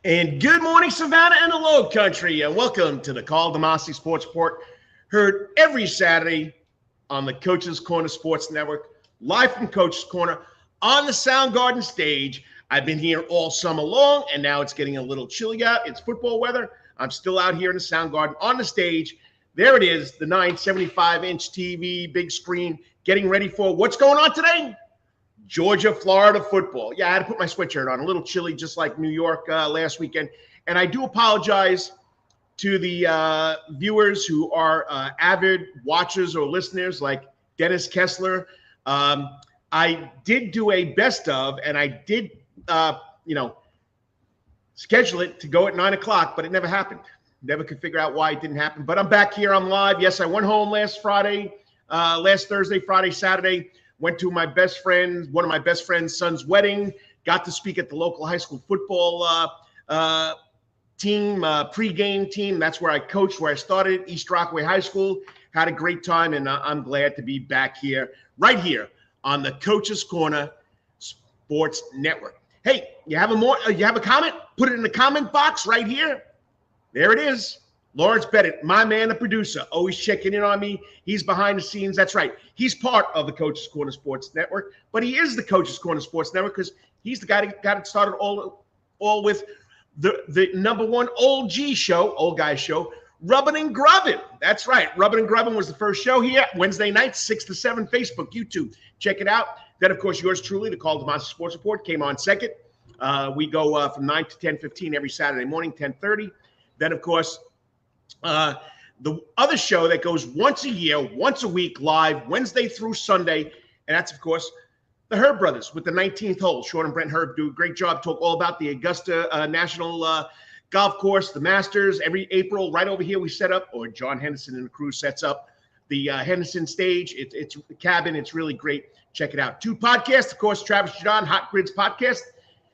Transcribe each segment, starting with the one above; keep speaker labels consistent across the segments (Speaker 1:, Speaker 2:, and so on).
Speaker 1: And good morning, Savannah and the Low Country, and welcome to the Karl DeMasi Sports Report, heard every Saturday on the Coach's Corner Sports Network, live from Coach's Corner on the Soundgarden stage. I've been here all summer long, and now it's getting a little chilly out. It's football weather. I'm still out here in the Soundgarden on the stage. There it is, the 975-inch TV, big screen, getting ready for what's going on today? Georgia, Florida football. Yeah, I had to put my sweatshirt on. A little chilly, just like New York last weekend. And I do apologize to the viewers who are avid watchers or listeners like Dennis Kessler. I did do a best of, and I did, schedule it to go at 9 o'clock, but it never happened. Never could figure out why it didn't happen. But I'm back here. I'm live. Yes, I went home last Thursday, Friday, Saturday. Went to one of my best friend's son's wedding. Got to speak at the local high school football team, pregame team. That's where I coached, where I started, East Rockaway High School. Had a great time, and I'm glad to be back here, right here on the Coach's Corner Sports Network. Hey, you have a comment? Put it in the comment box right here. There it is. Lawrence Bennett, my man, the producer, always checking in on me. He's behind the scenes. That's right. He's part of the Coach's Corner Sports Network, but he is the Coach's Corner Sports Network because he's the guy that got it started all with the number one old guy show, Rubbin' and Grubbin'. That's right. Rubbin' and Grubbin' was the first show here, Wednesday nights, 6 to 7, Facebook, YouTube. Check it out. Then, of course, yours truly, the Karl DeMasi Sports Report, came on second. We go from 9 to 10:15 every Saturday morning, 10:30. Then, of course, the other show that goes once a year, once a week, live, Wednesday through Sunday, and that's, of course, the Herb Brothers with the 19th hole. Sean and Brent Herb do a great job, talk all about the Augusta National Golf Course, the Masters. Every April, right over here, we set up, or John Henderson and the crew sets up the Henderson stage. It's the cabin. It's really great. Check it out. 2 podcasts, of course, Travis Jadon, Hot Grids podcast.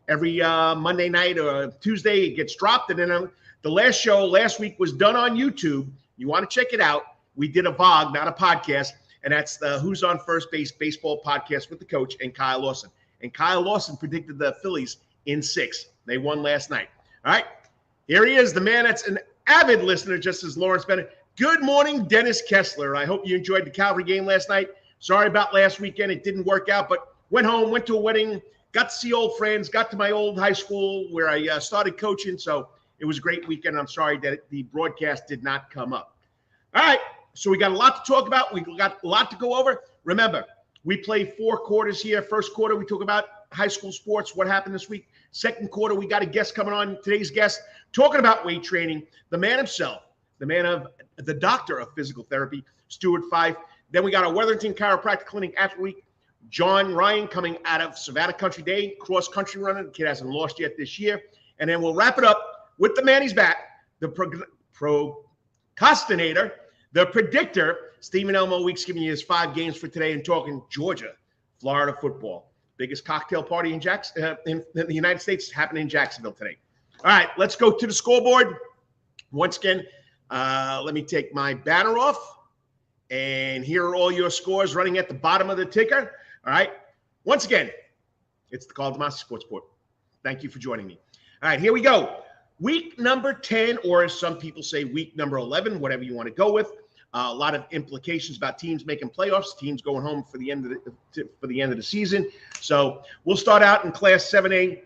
Speaker 1: Every Monday night or Tuesday, it gets dropped, and then the last show last week was done on YouTube. You want to check it out. We did a VOG, not a podcast, and that's the Who's on First Base baseball podcast with the coach and Kyle Lawson. And Kyle Lawson predicted the Phillies in 6. They won last night. All right, here he is, the man that's an avid listener, just as Lawrence Bennett. Good morning, Dennis Kessler. I hope you enjoyed the Calvary game last night. Sorry about last weekend. It didn't work out, but went home, went to a wedding, got to see old friends, got to my old high school where I started coaching, so it was a great weekend. I'm sorry that the broadcast did not come up. All right, so we got a lot to talk about. We got a lot to go over. Remember, we play 4 quarters here. First quarter, we talk about high school sports, what happened this week. Second quarter, we got a guest coming on. Today's guest talking about weight training, the man himself, the doctor of physical therapy, Stuart Fife. Then we got a Wetherington Chiropractic Clinic athlete, John Ryan, coming out of Savannah Country Day, cross-country runner. The kid hasn't lost yet this year. And then we'll wrap it up with the man he's back, the procrastinator, the predictor, Stephen Elmo Weeks, giving you his 5 games for today and talking Georgia, Florida football. Biggest cocktail party in the United States happening in Jacksonville today. All right, let's go to the scoreboard. Once again, let me take my banner off. And here are all your scores running at the bottom of the ticker. All right, once again, it's the Karl DeMasi Sports Report. Thank you for joining me. All right, here we go. Week number 10, or as some people say, week number 11, whatever you want to go with. A lot of implications about teams making playoffs, teams going home for the end of the season. So we'll start out in Class 7A.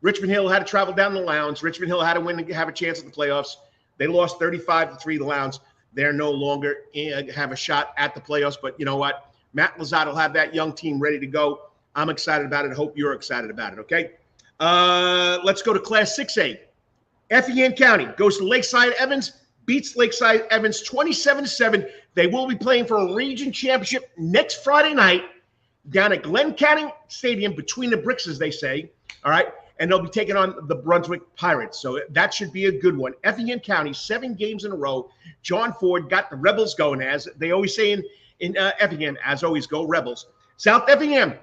Speaker 1: Richmond Hill had to travel down the Lowndes. Richmond Hill had to win to have a chance at the playoffs. They lost 35-3 to Lowndes. They're no longer have a shot at the playoffs. But you know what? Matt Lazat will have that young team ready to go. I'm excited about it. I hope you're excited about it, okay? Let's go to Class 6A. Effingham County goes to Lakeside Evans, beats Lakeside Evans 27-7. They will be playing for a region championship next Friday night down at Glen Canning Stadium, between the bricks, as they say. All right, and they'll be taking on the Brunswick Pirates. So that should be a good one. Effingham County, 7 games in a row. John Ford got the Rebels going, as they always say in Effingham, as always, go Rebels. South Effingham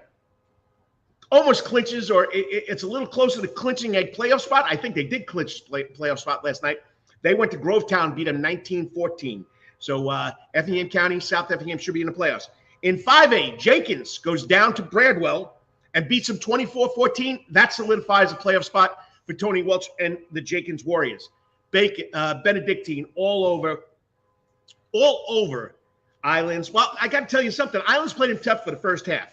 Speaker 1: almost clinches, or it's a little closer to clinching a playoff spot. I think they did clinch playoff spot last night. They went to Grovetown, beat them 19-14. So Effingham County, South Effingham should be in the playoffs. In 5A, Jenkins goes down to Bradwell and beats them 24-14. That solidifies a playoff spot for Tony Welch and the Jenkins Warriors. Benedictine all over Islands. Well, I got to tell you something. Islands played him tough for the first half.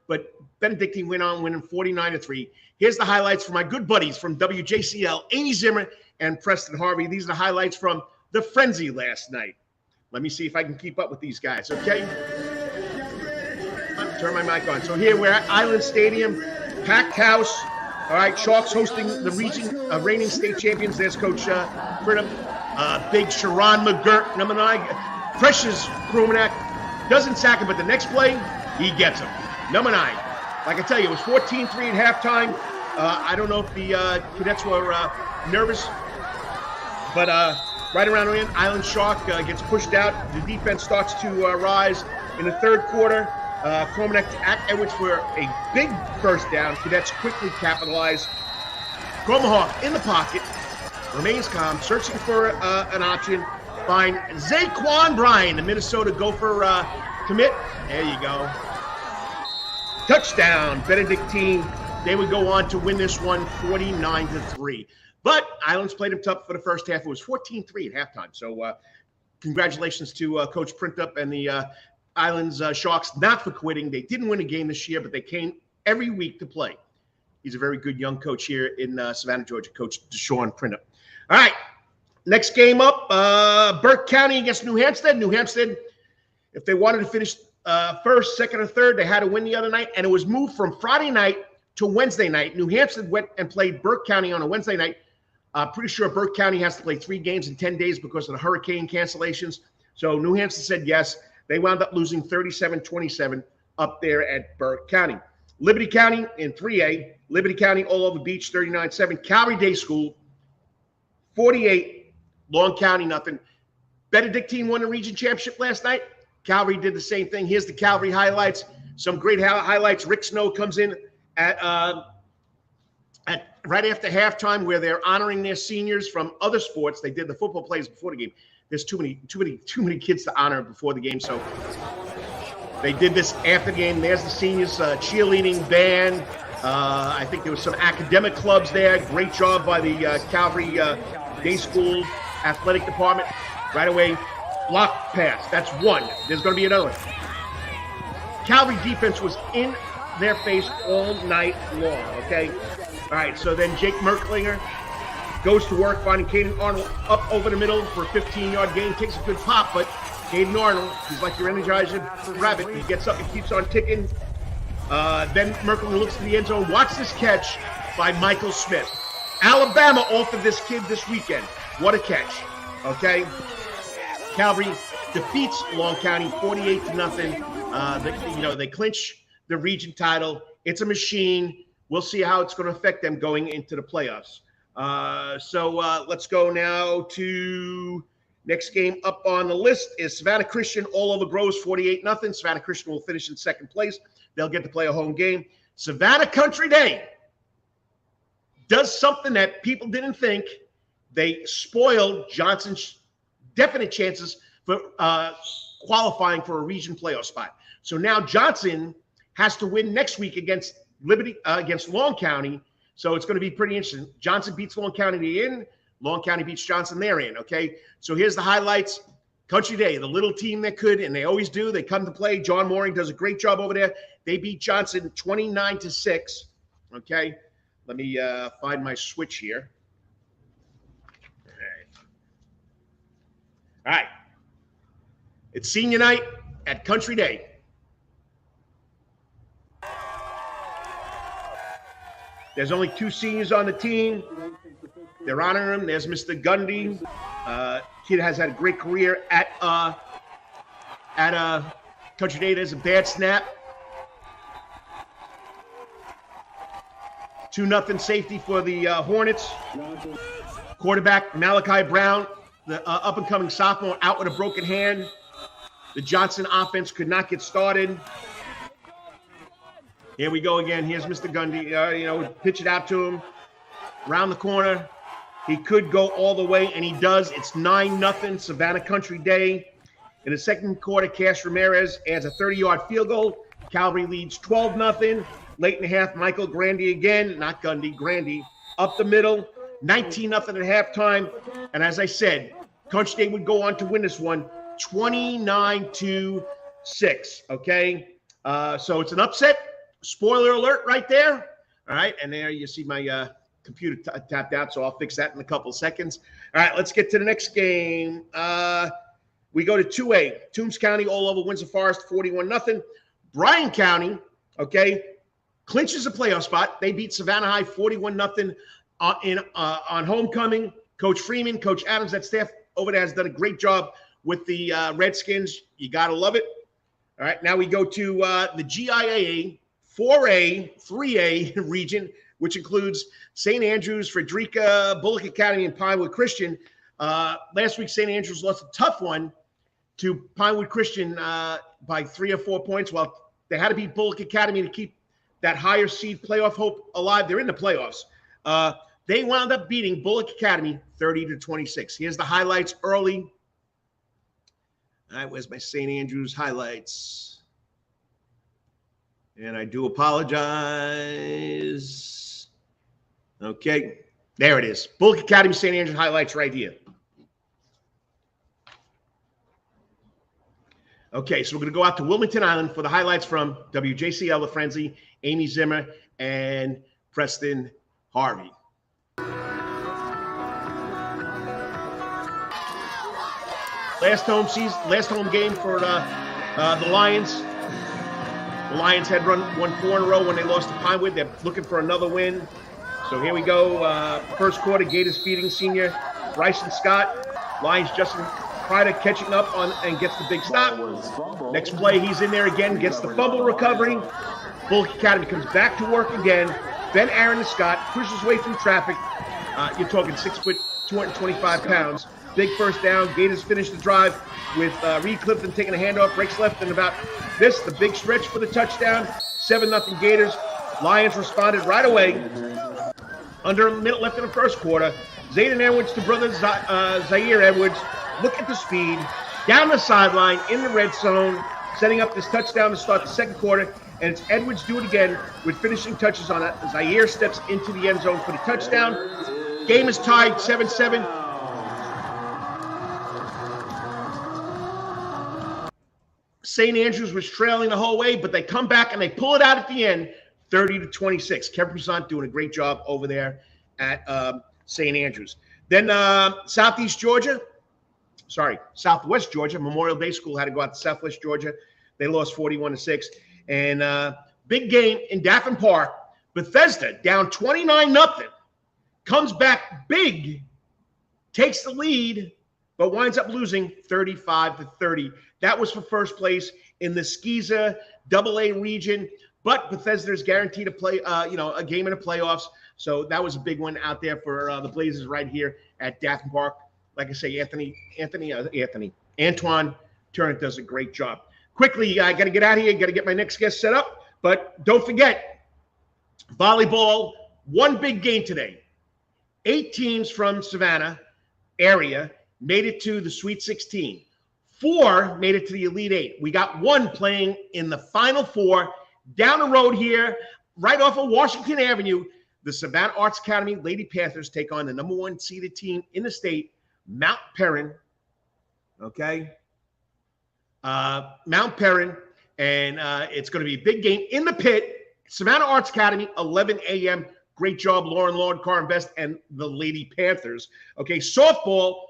Speaker 1: But Benedictine went on winning 49-3. Here's the highlights from my good buddies from WJCL, Amy Zimmer and Preston Harvey. These are the highlights from the frenzy last night. Let me see if I can keep up with these guys, okay? Turn my mic on. So here we're at Island Stadium, packed house. All right, Sharks hosting the reigning state champions. There's Coach Brittam, big Sharon McGirt, number 9. Precious Krumenak doesn't sack him, but the next play, he gets him. Number 9. Like I tell you, it was 14-3 at halftime. I don't know if the cadets were nervous, but right around the end, Island Shark gets pushed out. The defense starts to rise in the third quarter. Krumenak to Edwards for a big first down. Cadets quickly capitalize. Gromahawk in the pocket, remains calm, searching for an option. Find Zaquan Bryan, the Minnesota Gopher commit. There you go. Touchdown, Benedictine. They would go on to win this one 49-3. But Islands played them tough for the first half. It was 14-3 at halftime. So congratulations to Coach Printup and the Islands Sharks, not for quitting. They didn't win a game this year, but they came every week to play. He's a very good young coach here in Savannah, Georgia, Coach Deshaun Printup. All right, next game up, Burke County against New Hampstead. New Hampstead, if they wanted to finish first, second, or third, they had to win the other night, and it was moved from Friday night to Wednesday night. New Hampstead went and played Burke County on a Wednesday night. Pretty sure Burke County has to play 3 games in 10 days because of the hurricane cancellations. So New Hampstead said yes. They wound up losing 37-27 up there at Burke County. Liberty County in 3A. Liberty County all over Beach, 39-7. Calvary Day School, 48. Long County, nothing. Benedictine won the region championship last night. Calvary did the same thing. Here's the Calvary highlights. Some great highlights. Rick Snow comes in at right after halftime where they're honoring their seniors from other sports. They did the football plays before the game. There's too many kids to honor before the game, so they did this after the game. There's the seniors cheerleading band. I think there was some academic clubs there. Great job by the Calvary Day School athletic department. Right away, block pass. That's one. There's going to be another one. Calvary defense was in their face all night long, okay? All right, so then Jake Merklinger goes to work, finding Caden Arnold up over the middle for a 15-yard gain. Takes a good pop, but Caden Arnold, he's like your Energizer rabbit. He gets up and keeps on ticking. Then Merklinger looks to the end zone. Watch this catch by Michael Smith. Alabama offered this kid this weekend. What a catch, okay? Calvary defeats Long County 48-0. They clinch the region title. It's a machine. We'll see how it's going to affect them going into the playoffs. So let's go now to next game up on the list is Savannah Christian all over Groves 48-0. Savannah Christian will finish in second place. They'll get to play a home game. Savannah Country Day does something that people didn't think. They spoiled Johnson's definite chances for qualifying for a region playoff spot. So now Johnson has to win next week against Long County. So it's going to be pretty interesting. Johnson beats Long County, they're in. Long County beats Johnson, they're in, okay? So here's the highlights. Country Day, the little team that could, and they always do. They come to play. John Mooring does a great job over there. They beat Johnson 29-6, okay? Let me find my switch here. All right. It's senior night at Country Day. There's only 2 seniors on the team. They're honoring him. There's Mr. Gundy. Kid has had a great career at Country Day. There's a bad snap. 2-0 safety for the Hornets. Quarterback Malachi Brown, the up-and-coming sophomore, out with a broken hand. The Johnson offense could not get started. Here we go again. Here's Mr. Gundy. Pitch it out to him. Around the corner. He could go all the way, and he does. It's 9-0 Savannah Country Day. In the second quarter, Cash Ramirez adds a 30-yard field goal. Calvary leads 12-0. late in the half. Michael Grandy again, not Gundy, Grandy, up the middle, 19-0 at halftime. And as I said, Country Day would go on to win this one 29-6, okay? So it's an upset. Spoiler alert right there. All right, and there you see my computer tapped out, so I'll fix that in a couple seconds. All right, let's get to the next game. We go to 2A. Toombs County all over Windsor Forest, 41-0. Bryan County, okay, clinches a playoff spot. They beat Savannah High 41-0 on homecoming. Coach Freeman, Coach Adams, that staff over there has done a great job with the Redskins. You got to love it. All right, now we go to the GIAA 4A, 3A region, which includes St. Andrews, Frederica, Bullock Academy, and Pinewood Christian. Last week, St. Andrews lost a tough one to Pinewood Christian by 3 or 4 points. Well, they had to beat Bullock Academy to keep that higher seed playoff hope alive. They're in the playoffs. They wound up beating Bullock Academy 30-26. Here's the highlights early. All right, where's my St. Andrews highlights? And I do apologize. Okay, there it is. Bullock Academy, St. Andrews highlights right here. Okay, so we're going to go out to Wilmington Island for the highlights from WJCL, the Frenzy, Amy Zimmer, and Preston Harvey. Last home game for the Lions. The Lions had won 4 in a row when they lost to Pinewood. They're looking for another win. So here we go. First quarter, Gators feeding senior Bryson Scott. Lions Justin Prida catching up on and gets the big stop. Next play, he's in there again, gets the fumble recovery. Bullock Academy comes back to work again. Ben Aaron Scott pushes his way through traffic. You're talking 6 foot, 225 pounds. Big first down. Gators finish the drive with Reed Clifton taking a handoff, breaks left, and about this, the big stretch for the touchdown. 7-0 Gators. Lions responded right away. Under a minute left in the first quarter. Zayden Edwards to brother Zaire Edwards. Look at the speed. Down the sideline in the red zone, setting up this touchdown to start the second quarter. And it's Edwards do it again with finishing touches on it. Zaire steps into the end zone for the touchdown. Game is tied 7-7. St. Andrews was trailing the whole way, but they come back and they pull it out at the end, 30-26. Kevin Prasant doing a great job over there at St. Andrews. Then Southwest Georgia, Memorial Day School had to go out to Southwest Georgia. They lost 41-6. And big game in Daffin Park. Bethesda down 29-0. Comes back big, takes the lead, but winds up losing 35-30. That was for first place in the Skeezer AA region. But Bethesda is guaranteed to play, a game in the playoffs. So that was a big one out there for the Blazers right here at Daffin Park. Like I say, Antoine Turner does a great job. Quickly, I got to get out of here. Got to get my next guest set up. But don't forget, volleyball, one big game today. 8 teams from Savannah area made it to the Sweet 16. 4 made it to the Elite 8. We got 1 playing in the Final 4 down the road here, right off of Washington Avenue. The Savannah Arts Academy Lady Panthers take on the number 1 seeded team in the state, Mount Perrin. Okay. Mount Perrin. And it's going to be a big game in the pit. Savannah Arts Academy, 11 a.m. Great job, Lauren Lord, Karin Best, and the Lady Panthers. Okay, softball.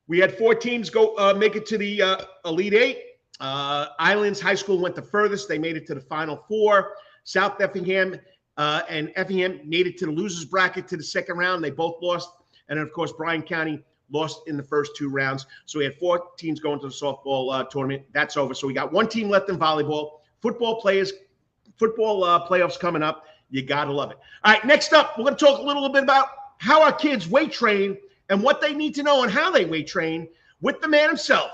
Speaker 1: We had 4 teams go make it to the Elite 8. Islands High School went the furthest. They made it to the Final 4. South Effingham and Effingham made it to the losers bracket to the second round. They both lost. And then, of course, Bryan County lost in the first 2 rounds. So we had 4 teams going to the softball tournament. That's over. So we got 1 team left in volleyball. Football playoffs coming up. You got to love it. All right, next up, we're going to talk a little bit about how our kids weight train and what they need to know and how they weight train with the man himself,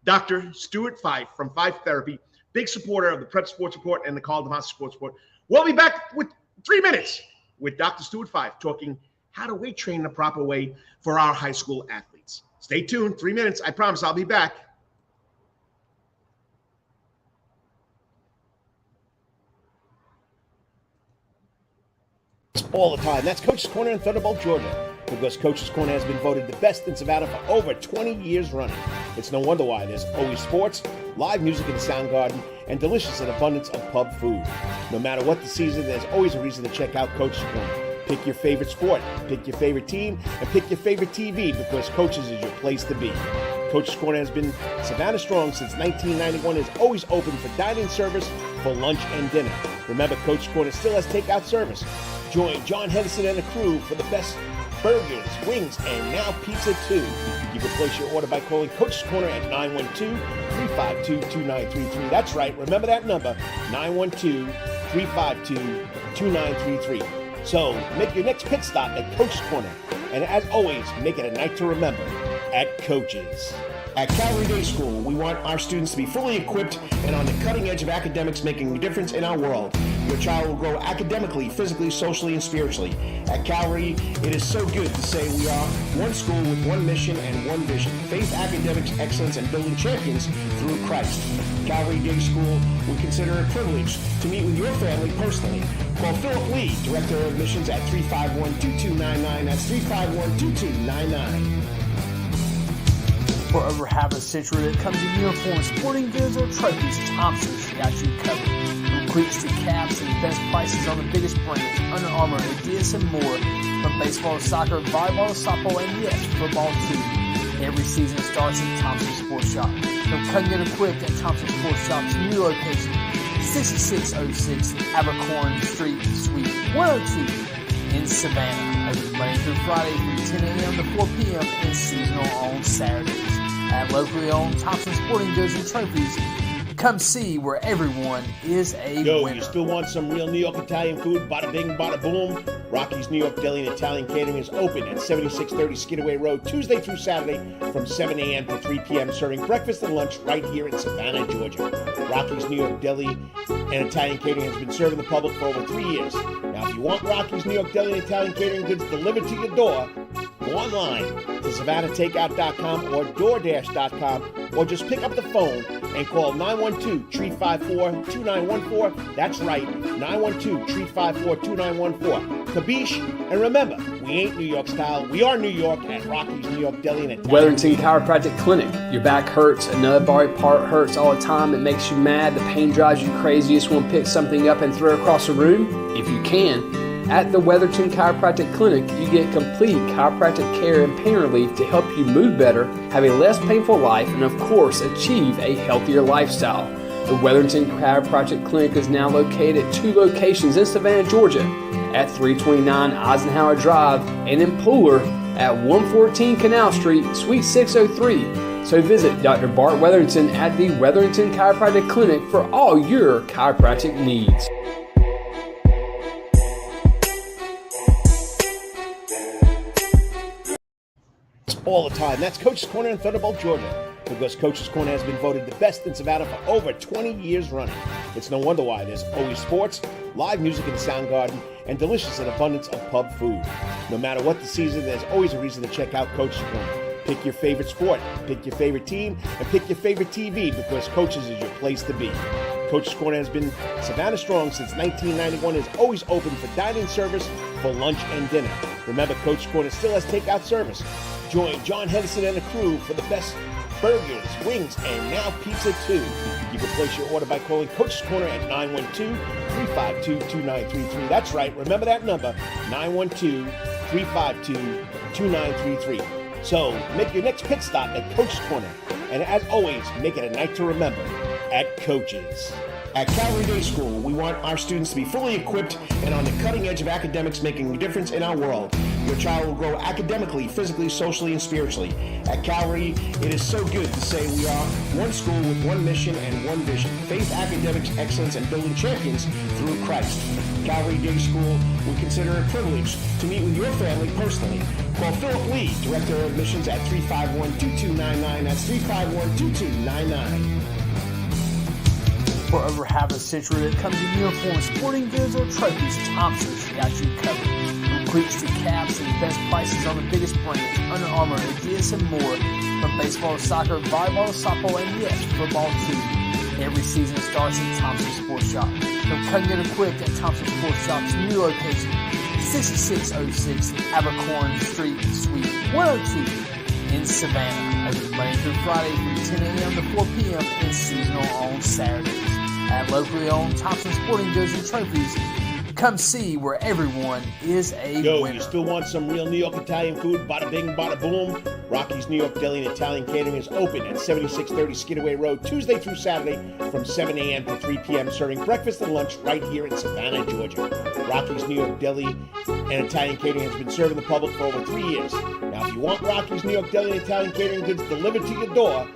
Speaker 1: Dr. Stuart Fife from Fife Therapy, big supporter of the Prep Sports Report and the Karl DeMasi Sports Report. We'll be back with 3 minutes with Dr. Stuart Fife talking how to weight train the proper way for our high school athletes. Stay tuned. 3 minutes. I promise I'll be back. all the time. That's Coach's Corner in Thunderbolt, Georgia, because Coach's Corner has been voted the best in Savannah for over 20 years running. It's no wonder why. There's always sports, live music in the sound garden, and delicious and abundance of pub food. No matter what the season, there's always a reason to check out Coach's Corner. Pick your favorite sport, pick your favorite team, and pick your favorite TV, because Coach's is your place to be. Coach's Corner has been Savannah strong since 1991, is always open for dine-in service for lunch and dinner. Remember, Coach's Corner still has takeout service. Join John Henderson and the crew for the best burgers, wings, and now pizza too. You can place your order by calling Coach's Corner at 912-352-2933. That's right, remember that number, 912-352-2933. So make your next pit stop at Coach's Corner. And as always, make it a night to remember at Coach's. At Calvary Day School, we want our students to be fully equipped and on the cutting edge of academics, making a difference in our world. Your child will grow academically, physically, socially, and spiritually. At Calvary, it is so good to say we are one school with one mission and one vision: faith, academics, excellence, and building champions through Christ. Calvary Day School, we consider it a privilege to meet with your family personally. Call Philip Lee, Director of Admissions, at 351-2299. That's 351-2299.
Speaker 2: For over half a century, when it comes to uniforms, sporting goods, or trophies, Thompson's got you covered. From cleats to caps and best prices on the biggest brands, Under Armour, Adidas, and more. From baseball to soccer, volleyball to softball, and yes, football too. Every season starts at Thompson Sports Shop. From cutting and equipped at Thompson Sports Shop's new location, 6606 Abercorn Street, Suite 102 in Savannah. Open Monday through Friday from 10 a.m. to 4 p.m. and seasonal on Saturdays. At locally owned Thompson Sporting Goods and Trophies, come see where everyone is a winner.
Speaker 1: You still want some real New York Italian food? Bada bing, bada boom. Rocky's New York Deli and Italian Catering is open at 7630 Skidaway Road, Tuesday through Saturday from 7 a.m. to 3 p.m., serving breakfast and lunch right here in Savannah, Georgia. Rocky's New York Deli and Italian Catering has been serving the public for over 3 years. Now, if you want Rocky's New York Deli and Italian Catering goods delivered to your door, go online to SavannahTakeout.com or DoorDash.com, or just pick up the phone and call 912-354-2914. That's right, 912-354-2914. Kabish, and remember, we ain't New York style. We are New York at Rocky's New York Deli and Italian.
Speaker 3: Wetherington Chiropractic Clinic. Your back hurts, another body part hurts all the time. It makes you mad. The pain drives you crazy. You just want to pick something up and throw it across the room, if you can. At the Wetherington Chiropractic Clinic, you get complete chiropractic care and pain relief to help you move better, have a less painful life, and of course, achieve a healthier lifestyle. The Wetherington Chiropractic Clinic is now located at 2 locations in Savannah, Georgia, at 329 Eisenhower Drive and in Pooler at 114 Canal Street, Suite 603. So visit Dr. Bart Wetherington at the Wetherington Chiropractic Clinic for all your chiropractic needs.
Speaker 1: All the time. That's Coach's Corner in Thunderbolt, Georgia, because Coach's Corner has been voted the best in Savannah for over 20 years running. It's no wonder why. There's always sports, live music in the sound garden, and delicious and abundance of pub food. No matter what the season, there's always a reason to check out Coach's Corner. Pick your favorite sport, pick your favorite team, and pick your favorite TV, because Coach's is your place to be. Coach's Corner has been Savannah strong since 1991, is always open for dine-in service for lunch and dinner. Remember, Coach's Corner still has takeout service. Join John Henderson and the crew for the best burgers, wings, and now pizza too. You can place your order by calling Coach's Corner at 912-352-2933. That's right, remember that number, 912-352-2933. So make your next pit stop at Coach's Corner. And as always, make it a night to remember at Coach's. At Calvary Day School, we want our students to be fully equipped and on the cutting edge of academics, making a difference in our world. Your child will grow academically, physically, socially, and spiritually. At Calvary, it is so good to say we are one school with one mission and one vision: faith, academics, excellence, and building champions through Christ. Calvary Day School, we consider it a privilege to meet with your family personally. Call Philip Lee, Director of Admissions, at 351-2299. That's 351-2299.
Speaker 2: For over half a century, when it comes to uniforms, sporting goods, or trophies, Thompson's got you covered. From cleats to caps and best prices on the biggest brands, Under Armour, Adidas, and more. From baseball to soccer, volleyball to softball, and yes, football too. Every season starts at Thompson Sports Shop. From cutting and equipped at Thompson Sports Shop's new location, 6606 Abercorn Street, Suite 102 in Savannah. Open Monday through Friday from 10 a.m. to 4 p.m. and seasonal on Saturdays. At locally owned Thompson Sporting Goods and Trophies, come see where everyone is a winner.
Speaker 1: You still want some real New York Italian food? Bada bing, bada boom. Rocky's New York Deli and Italian Catering is open at 7630 Skidaway Road, Tuesday through Saturday from 7 a.m. to 3 p.m., serving breakfast and lunch right here in Savannah, Georgia. Rocky's New York Deli and Italian Catering has been serving the public for over 3 years. Now, if you want Rocky's New York Deli and Italian Catering goods delivered to your door,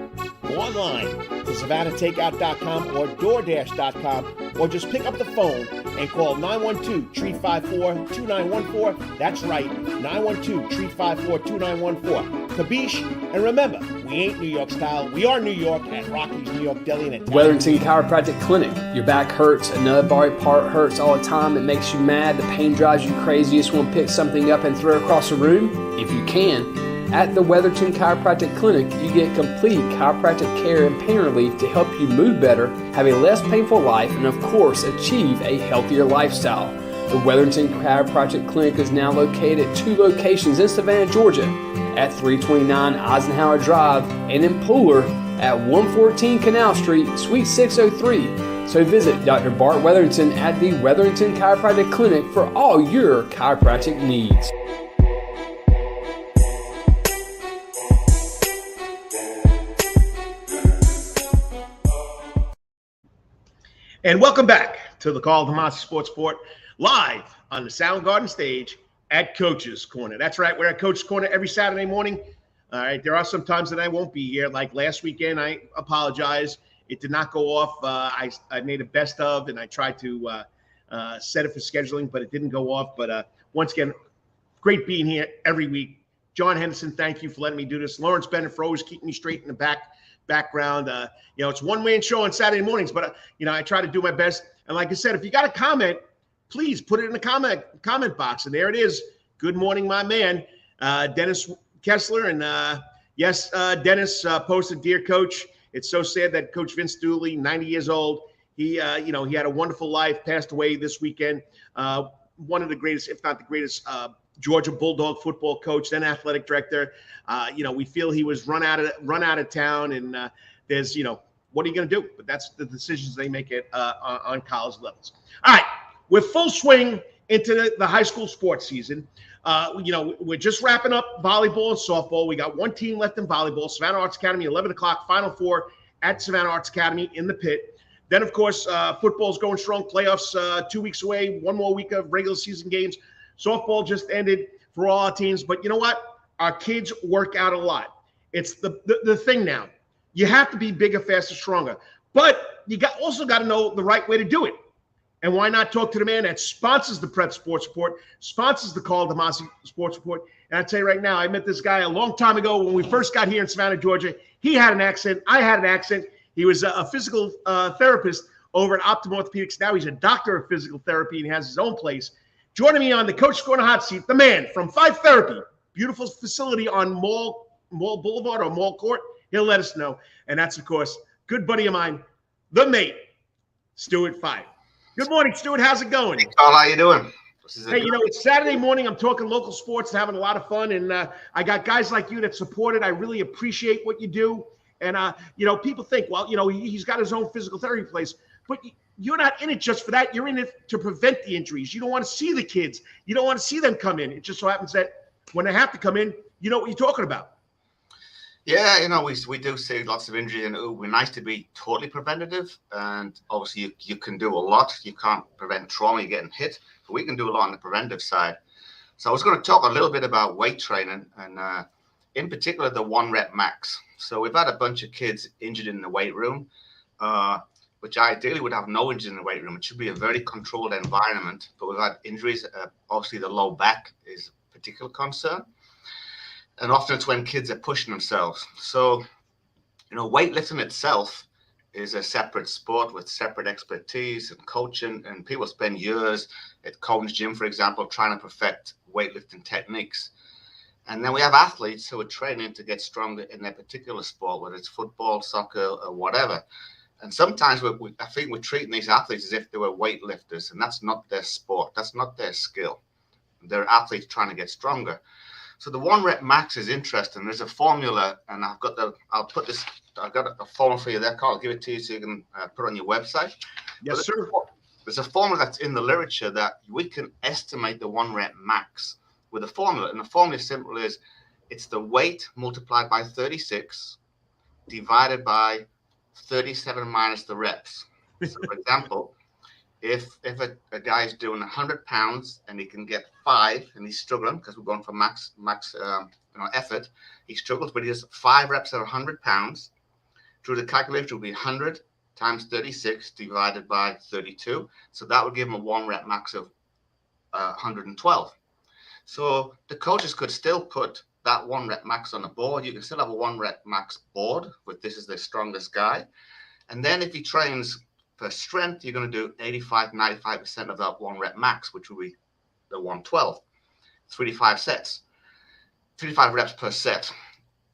Speaker 1: go online to SavannahTakeout.com or DoorDash.com, or just pick up the phone and call 912-354-2914. That's right, 912-354-2914. Kabish, and remember, we ain't New York style. We are New York at Rocky's New York Deli and Italian.
Speaker 3: Wetherington Chiropractic Clinic. Your back hurts, another body part hurts all the time. It makes you mad. The pain drives you crazy. You just want to pick something up and throw it across the room? If you can, at the Wetherington Chiropractic Clinic, you get complete chiropractic care and pain relief to help you move better, have a less painful life, and of course, achieve a healthier lifestyle. The Wetherington Chiropractic Clinic is now located at 2 locations in Savannah, Georgia, at 329 Eisenhower Drive and in Pooler at 114 Canal Street, Suite 603. So visit Dr. Bart Wetherington at the Wetherington Chiropractic Clinic for all your chiropractic needs.
Speaker 1: And welcome back to the Karl DeMasi Sports Report, live on the Soundgarden stage at Coach's Corner. That's right, we're at Coach's Corner every Saturday morning. All right, there are some times that I won't be here. Like last weekend, I apologize. It did not go off. I made a best of, and I tried to set it for scheduling, but it didn't go off. But once again, great being here every week. John Henderson, thank you for letting me do this. Lawrence Bennett for always keeping me straight in the background. It's one-man show on Saturday mornings, but I try to do my best. And like I said, if you got a comment, please put it in the comment box. And there it is. Good morning, my man, Dennis Kessler. And yes, Dennis posted, "Dear Coach, it's so sad that Coach Vince Dooley, 90 years old, he had a wonderful life, passed away this weekend. One of the greatest, if not the greatest, Georgia Bulldog football coach, then athletic director. We feel he was run out of town, and there's, what are you going to do? But that's the decisions they make on college levels. All right, we're full swing into the high school sports season. We're just wrapping up volleyball and softball. We got one team left in volleyball, Savannah Arts Academy, 11 o'clock, Final Four at Savannah Arts Academy in the pit. Then, of course, football's going strong. Playoffs 2 weeks away, one more week of regular season games. Softball just ended for all our teams. But you know what? Our kids work out a lot. It's the thing now. You have to be bigger, faster, stronger. But you also got to know the right way to do it. And why not talk to the man that sponsors the Prep Sports Report, sponsors the Karl DeMasi Sports Report. And I tell you right now, I met this guy a long time ago when we first got here in Savannah, Georgia. He had an accent. I had an accent. He was a physical therapist over at Optum Orthopedics. Now he's a doctor of physical therapy and has his own place. Joining me on the Coach's Corner hot seat, the man from Fife Therapy, beautiful facility on Mall Boulevard or Mall Court. He'll let us know. And that's, of course, good buddy of mine, the mate, Stuart Fife. Good morning, Stuart. How's it going?
Speaker 4: Hey, Carl, how you doing?
Speaker 1: Hey, it's Saturday morning. I'm talking local sports and having a lot of fun. And I got guys like you that support it. I really appreciate what you do. And, people think, well, he's got his own physical therapy place. But you're not in it just for that. You're in it to prevent the injuries. You don't want to see the kids. You don't want to see them come in. It just so happens that when they have to come in, you know what you're talking about.
Speaker 4: Yeah, we do see lots of injury, and it would be nice to be totally preventative. And obviously, you can do a lot. You can't prevent trauma, getting hit, but we can do a lot on the preventive side. So I was going to talk a little bit about weight training, and in particular, the 1-rep max. So we've had a bunch of kids injured in the weight room, which ideally would have no injuries in the weight room. It should be a very controlled environment, but we've had injuries. Obviously, the low back is a particular concern. And often it's when kids are pushing themselves. So, weightlifting itself is a separate sport with separate expertise and coaching. And people spend years at Cohen's Gym, for example, trying to perfect weightlifting techniques. And then we have athletes who are training to get stronger in their particular sport, whether it's football, soccer, or whatever. And sometimes I think we're treating these athletes as if they were weightlifters, and that's not their sport. That's not their skill. They're athletes trying to get stronger. So the 1 rep max is interesting. There's a formula, and I've got a formula for you there, Carl. I'll give it to you so you can put it on your website.
Speaker 1: Yes, sir.
Speaker 4: There's a formula that's in the literature that we can estimate the 1 rep max with a formula. And the formula is simple as it's the weight multiplied by 36 divided by 37 minus the reps. So for example, if a guy is doing 100 pounds and he can get 5 and he's struggling because we're going for max effort, he struggles, but he does 5 reps at 100 pounds. Through the calculator, it will be 100 times 36 divided by 32. So that would give him a 1 rep max of 112. So the coaches could still put that 1 rep max on the board. You can still have a 1 rep max board with this is the strongest guy. And then if he trains for strength, you're going to do 85-95% of that 1 rep max, which will be the 112, 3 to 5 sets, 3 to 5 reps per set.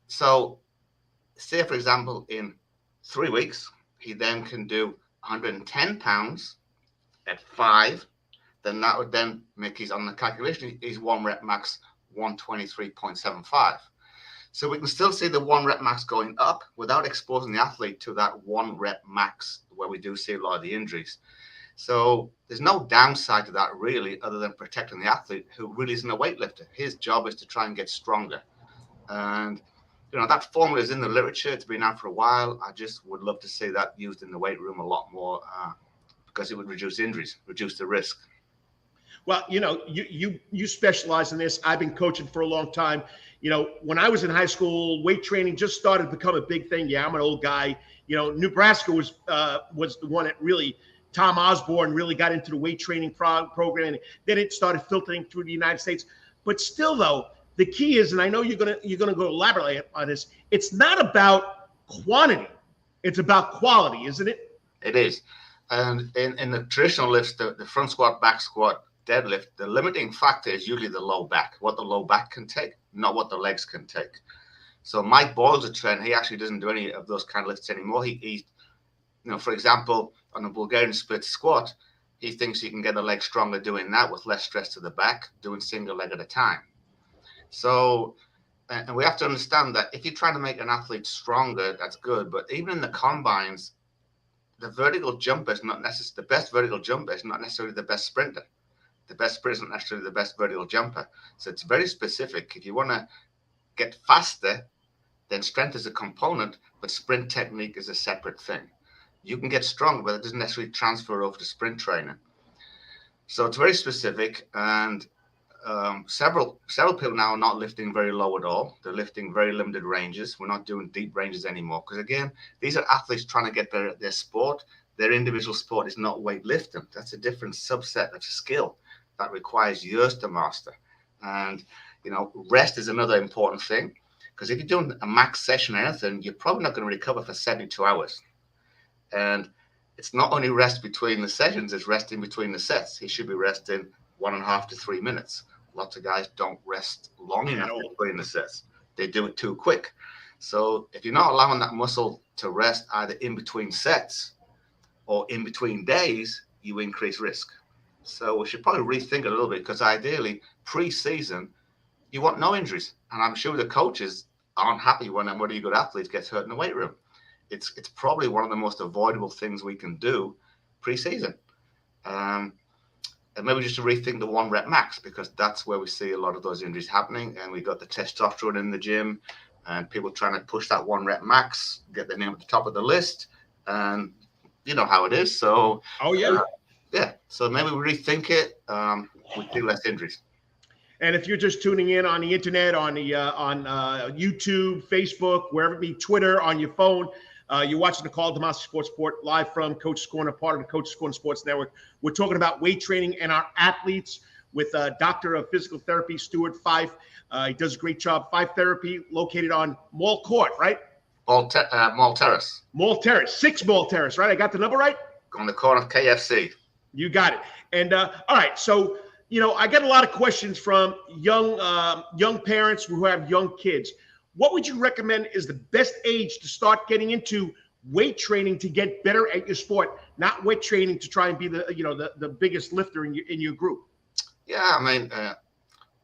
Speaker 4: So say, for example, in 3 weeks, he then can do 110 pounds at 5. Then that would then make his, on the calculation, his 1 rep max 123.75. So we can still see the 1 rep max going up without exposing the athlete to that 1 rep max where we do see a lot of the injuries. So there's no downside to that really, other than protecting the athlete who really isn't a weightlifter. His job is to try and get stronger. And that formula is in the literature. It's been out for a while. I just would love to see that used in the weight room a lot more because it would reduce injuries, reduce the risk.
Speaker 1: Well, you specialize in this. I've been coaching for a long time. When I was in high school, weight training just started to become a big thing. Yeah, I'm an old guy. Nebraska was the one that really, Tom Osborne really got into the weight training program. And then it started filtering through the United States. But still, though, the key is, and I know you're gonna go elaborate on this. It's not about quantity; it's about quality, isn't it?
Speaker 4: It is. And in the traditional lifts, the front squat, back squat, deadlift, the limiting factor is usually the low back, what the low back can take, not what the legs can take. So Mike Boyle's a trainer. He actually doesn't do any of those kind of lifts anymore. He for example, on a Bulgarian split squat, he thinks he can get the leg stronger doing that with less stress to the back, doing single leg at a time. So, and we have to understand that if you're trying to make an athlete stronger, that's good. But even in the combines, the vertical jumper is not necessarily the best vertical jumper is not necessarily the best sprinter. The best sprinter isn't necessarily the best vertical jumper. So it's very specific. If you want to get faster, then strength is a component, but sprint technique is a separate thing. You can get stronger, but it doesn't necessarily transfer over to sprint training. So it's very specific, and several people now are not lifting very low at all. They're lifting very limited ranges. We're not doing deep ranges anymore because, again, these are athletes trying to get better at their sport. Their individual sport is not weightlifting. That's a different subset of skill that requires years to master. And, rest is another important thing, because if you're doing a max session or anything, you're probably not going to recover for 72 hours. And it's not only rest between the sessions, it's resting between the sets. He should be resting 1.5 to 3 minutes. Lots of guys don't rest long enough between the sets. They do it too quick. So if you're not allowing that muscle to rest either in between sets or in between days, you increase risk. So we should probably rethink it a little bit, because ideally pre-season, you want no injuries. And I'm sure the coaches aren't happy when a really good athlete gets hurt in the weight room. It's probably one of the most avoidable things we can do pre-season. And maybe just to rethink the 1 rep max, because that's where we see a lot of those injuries happening. And we got the testosterone in the gym and people trying to push that 1 rep max, get their name at the top of the list. And you know how it is. So, yeah. So maybe we rethink it. We see less injuries.
Speaker 1: And if you're just tuning in on the internet, on YouTube, Facebook, wherever it be, Twitter, on your phone, you're watching the Karl DeMasi Sports Report live from Coach's Corner, part of the Coach's Corner Sports Network. We're talking about weight training and our athletes with Doctor of Physical Therapy, Stuart Fife. He does a great job. Fife Therapy, located on Mall Court, right?
Speaker 4: Mall Terrace.
Speaker 1: Mall Terrace, 6 Mall Terrace, right? I got the number right?
Speaker 4: On the corner of KFC.
Speaker 1: You got it. And all right, so I get a lot of questions from young parents who have young kids. What would you recommend is the best age to start getting into weight training to get better at your sport, not weight training to try and be the biggest lifter in your group?
Speaker 4: Yeah, I mean,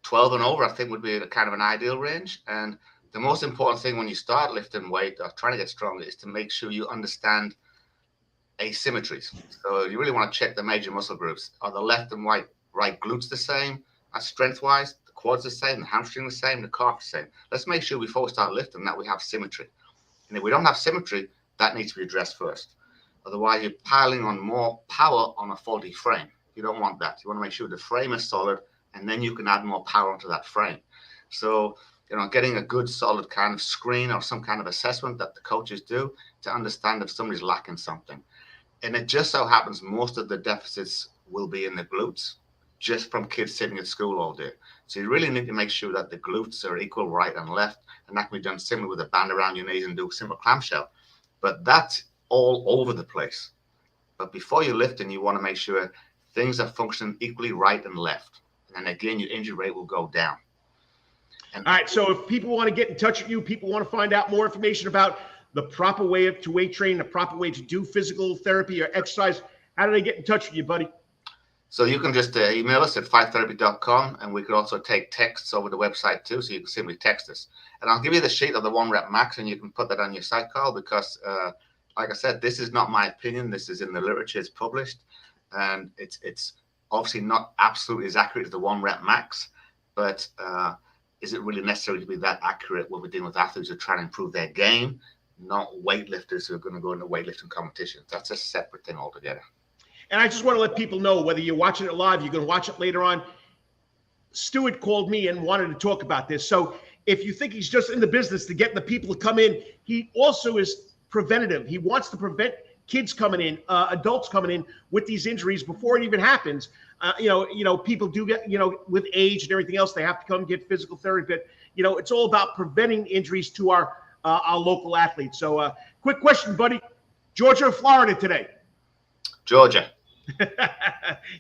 Speaker 4: 12 and over, I think, would be kind of an ideal range. And the most important thing when you start lifting weight or trying to get stronger is to make sure you understand asymmetries. So you really want to check the major muscle groups. Are the left and right glutes the same? Strength-wise, the quads the same, the hamstring the same, the calf the same. Let's make sure before we start lifting that we have symmetry. And if we don't have symmetry, that needs to be addressed first. Otherwise, you're piling on more power on a faulty frame. You don't want that. You want to make sure the frame is solid, and then you can add more power onto that frame. So, getting a good solid kind of screen or some kind of assessment that the coaches do to understand if somebody's lacking something. And it just so happens most of the deficits will be in the glutes, just from kids sitting at school all day. So you really need to make sure that the glutes are equal right and left, and that can be done similar with a band around your knees and do a simple clamshell. But that's all over the place. But before you're lifting, you want to make sure things are functioning equally right and left. And again, your injury rate will go down. And all
Speaker 1: right, so if people want to get in touch with you, people want to find out more information about the proper way to weight train, the proper way to do physical therapy or exercise, how do they get in touch with you, buddy?
Speaker 4: So you can just email us at fifetherapy.com, and we could also take texts over the website too, so you can simply text us. And I'll give you the sheet of the 1 rep max, and you can put that on your site, Carl, because like I said, this is not my opinion. This is in the literature. It's published, and it's obviously not absolutely as accurate as the 1 rep max, but is it really necessary to be that accurate when we're dealing with athletes who are trying to improve their game, not weightlifters who are going to go into weightlifting competitions? That's a separate thing altogether.
Speaker 1: And I just want to let people know, whether you're watching it live, you're going to watch it later on. Stuart called me and wanted to talk about this. So if you think he's just in the business to get the people to come in, he also is preventative. He wants to prevent kids coming in, adults coming in with these injuries before it even happens. People do get, with age and everything else, they have to come get physical therapy. But, it's all about preventing injuries to our local athletes. So quick question, buddy. Georgia or Florida today?
Speaker 4: Georgia.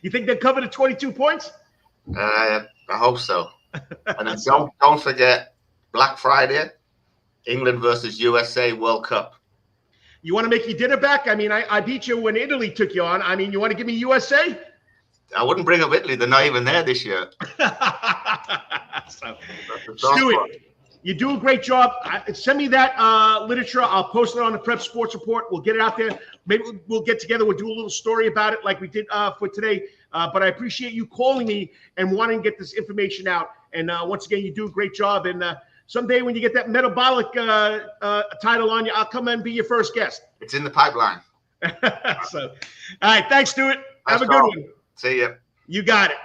Speaker 1: You think they cover the 22 points?
Speaker 4: I hope so. And then don't forget Black Friday, England versus USA World Cup.
Speaker 1: You want to make your dinner back? I mean, I beat you when Italy took you on. I mean, you want to give me USA?
Speaker 4: I wouldn't bring up Italy. They're not even there this year.
Speaker 1: Stuart, you do a great job. Send me that literature. I'll post it on the Prep Sports Report. We'll get it out there. Maybe we'll get together. We'll do a little story about it like we did for today. But I appreciate you calling me and wanting to get this information out. And once again, you do a great job. And someday when you get that metabolic title on you, I'll come and be your first guest.
Speaker 4: It's in the pipeline.
Speaker 1: So, all right. Thanks, Stuart. Have a good one.
Speaker 4: See you.
Speaker 1: You got it.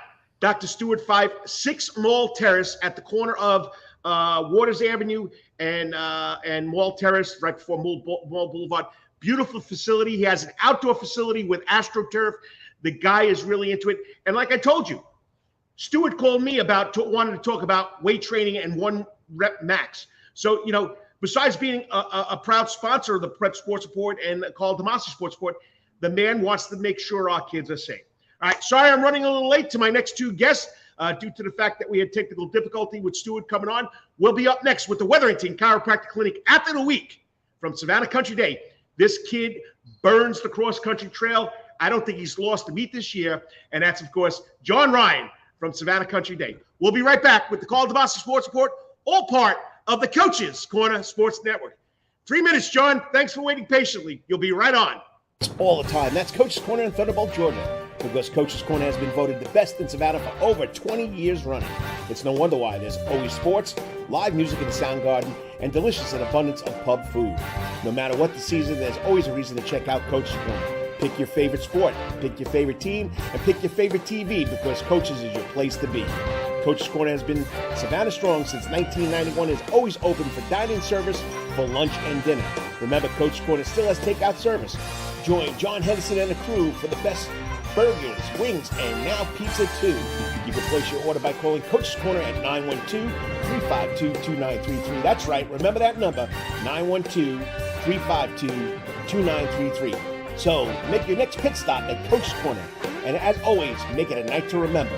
Speaker 1: Dr. Stuart Fife, 6 Mall Terrace at the corner of Waters Avenue and Mall Terrace, right before Mall Boulevard. Beautiful facility. He has an outdoor facility with AstroTurf. The guy is really into it. And like I told you, Stuart called me wanted to talk about weight training and 1 rep max. So, besides being a proud sponsor of the Prep Sports Report and Karl DeMasi Sports Report, the man wants to make sure our kids are safe. All right. Sorry, I'm running a little late to my next 2 guests due to the fact that we had technical difficulty with Stuart coming on. We'll be up next with the Wetherington Chiropractic Clinic after the week from Savannah Country Day. This kid burns the cross-country trail. I don't think he's lost a meet this year. And that's, of course, John Ryan from Savannah Country Day. We'll be right back with the Karl DeMasi Sports Report, all part of the Coaches Corner Sports Network. 3 minutes, John. Thanks for waiting patiently. You'll be right on.
Speaker 5: All the time. That's Coach's Corner in Thunderbolt, Georgia. Because Coach's Corner has been voted the best in Savannah for over 20 years running. It's no wonder why. There's always sports, live music in the sound garden, and delicious and abundance of pub food. No matter what the season, there's always a reason to check out Coach's Corner. Pick your favorite sport, pick your favorite team, and pick your favorite TV because Coach's is your place to be. Coach's Corner has been Savannah strong since 1991 and is always open for dining service for lunch and dinner. Remember, Coach's Corner still has takeout service. Join John Henderson and the crew for the best burgers, wings, and now pizza too. You can place your order by calling Coach's Corner at 912-352-2933. That's right, remember that number, 912-352-2933. So make your next pit stop at Coach's Corner. And as always, make it a night to remember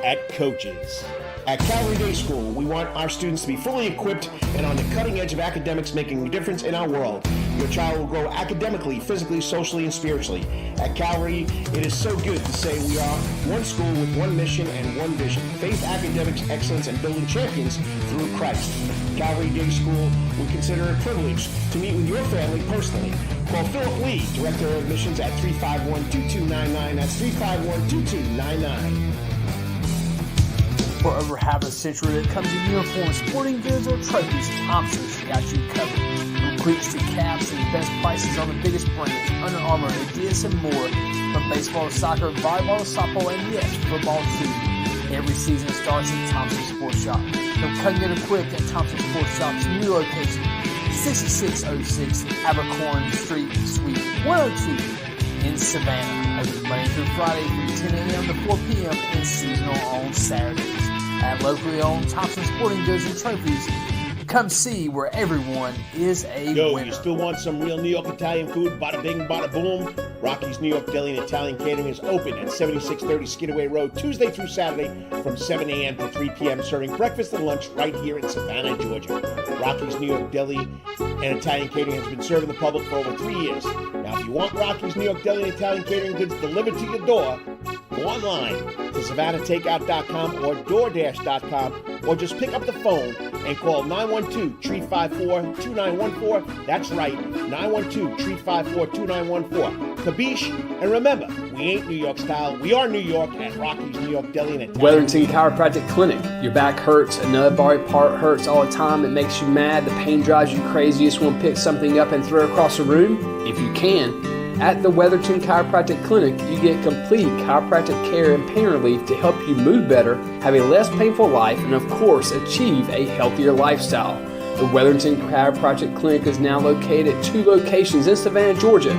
Speaker 5: at Coach's. At Calvary Day School, we want our students to be fully equipped and on the cutting edge of academics, making a difference in our world. Your child will grow academically, physically, socially, and spiritually. At Calvary, it is so good to say we are one school with one mission and one vision: faith, academics, excellence, and building champions through Christ. Calvary Day School, we consider it a privilege to meet with your family personally. Call Philip Lee, Director of Admissions, at 351-2299. That's 351-2299.
Speaker 2: For over half a century, that comes in uniforms, sporting goods, or trophies, Thompson's got you covered. From cleats to caps and the best prices on the biggest brands: Under Armour, Adidas, and more. From baseball to soccer, volleyball to softball, and yes, football too. Every season starts at Thompson Sports Shop. From cutting and equipped at Thompson Sports Shop's new location, 6606 Abercorn Street, Suite 102 in Savannah. Open Monday through Friday from 10 a.m. to 4 p.m. and seasonal on Saturdays. At locally owned Thompson Sporting Goods and Trophies, come see where everyone is a winner.
Speaker 5: You still want some real New York Italian food? Bada bing, bada boom. Rocky's New York Deli and Italian Catering is open at 7630 Skidaway Road, Tuesday through Saturday from 7 a.m. to 3 p.m., serving breakfast and lunch right here in Savannah, Georgia. Rocky's New York Deli and Italian Catering has been serving the public for over 3 years. Now, if you want Rocky's New York Deli and Italian Catering goods delivered to your door, go online to SavannahTakeout.com or DoorDash.com, or just pick up the phone and call 912-354-2914. That's right, 912-354-2914. Kabish, and remember, we ain't New York style. We are New York at Rocky's New York Deli and Italian.
Speaker 3: Wetherington Chiropractic Clinic. Your back hurts, another body part hurts all the time. It makes you mad. The pain drives you crazy. You just want to pick something up and throw it across the room? If you can, at the Wetherington Chiropractic Clinic, you get complete chiropractic care and pain relief to help you move better, have a less painful life, and of course, achieve a healthier lifestyle. The Wetherington Chiropractic Clinic is now located at 2 locations in Savannah, Georgia,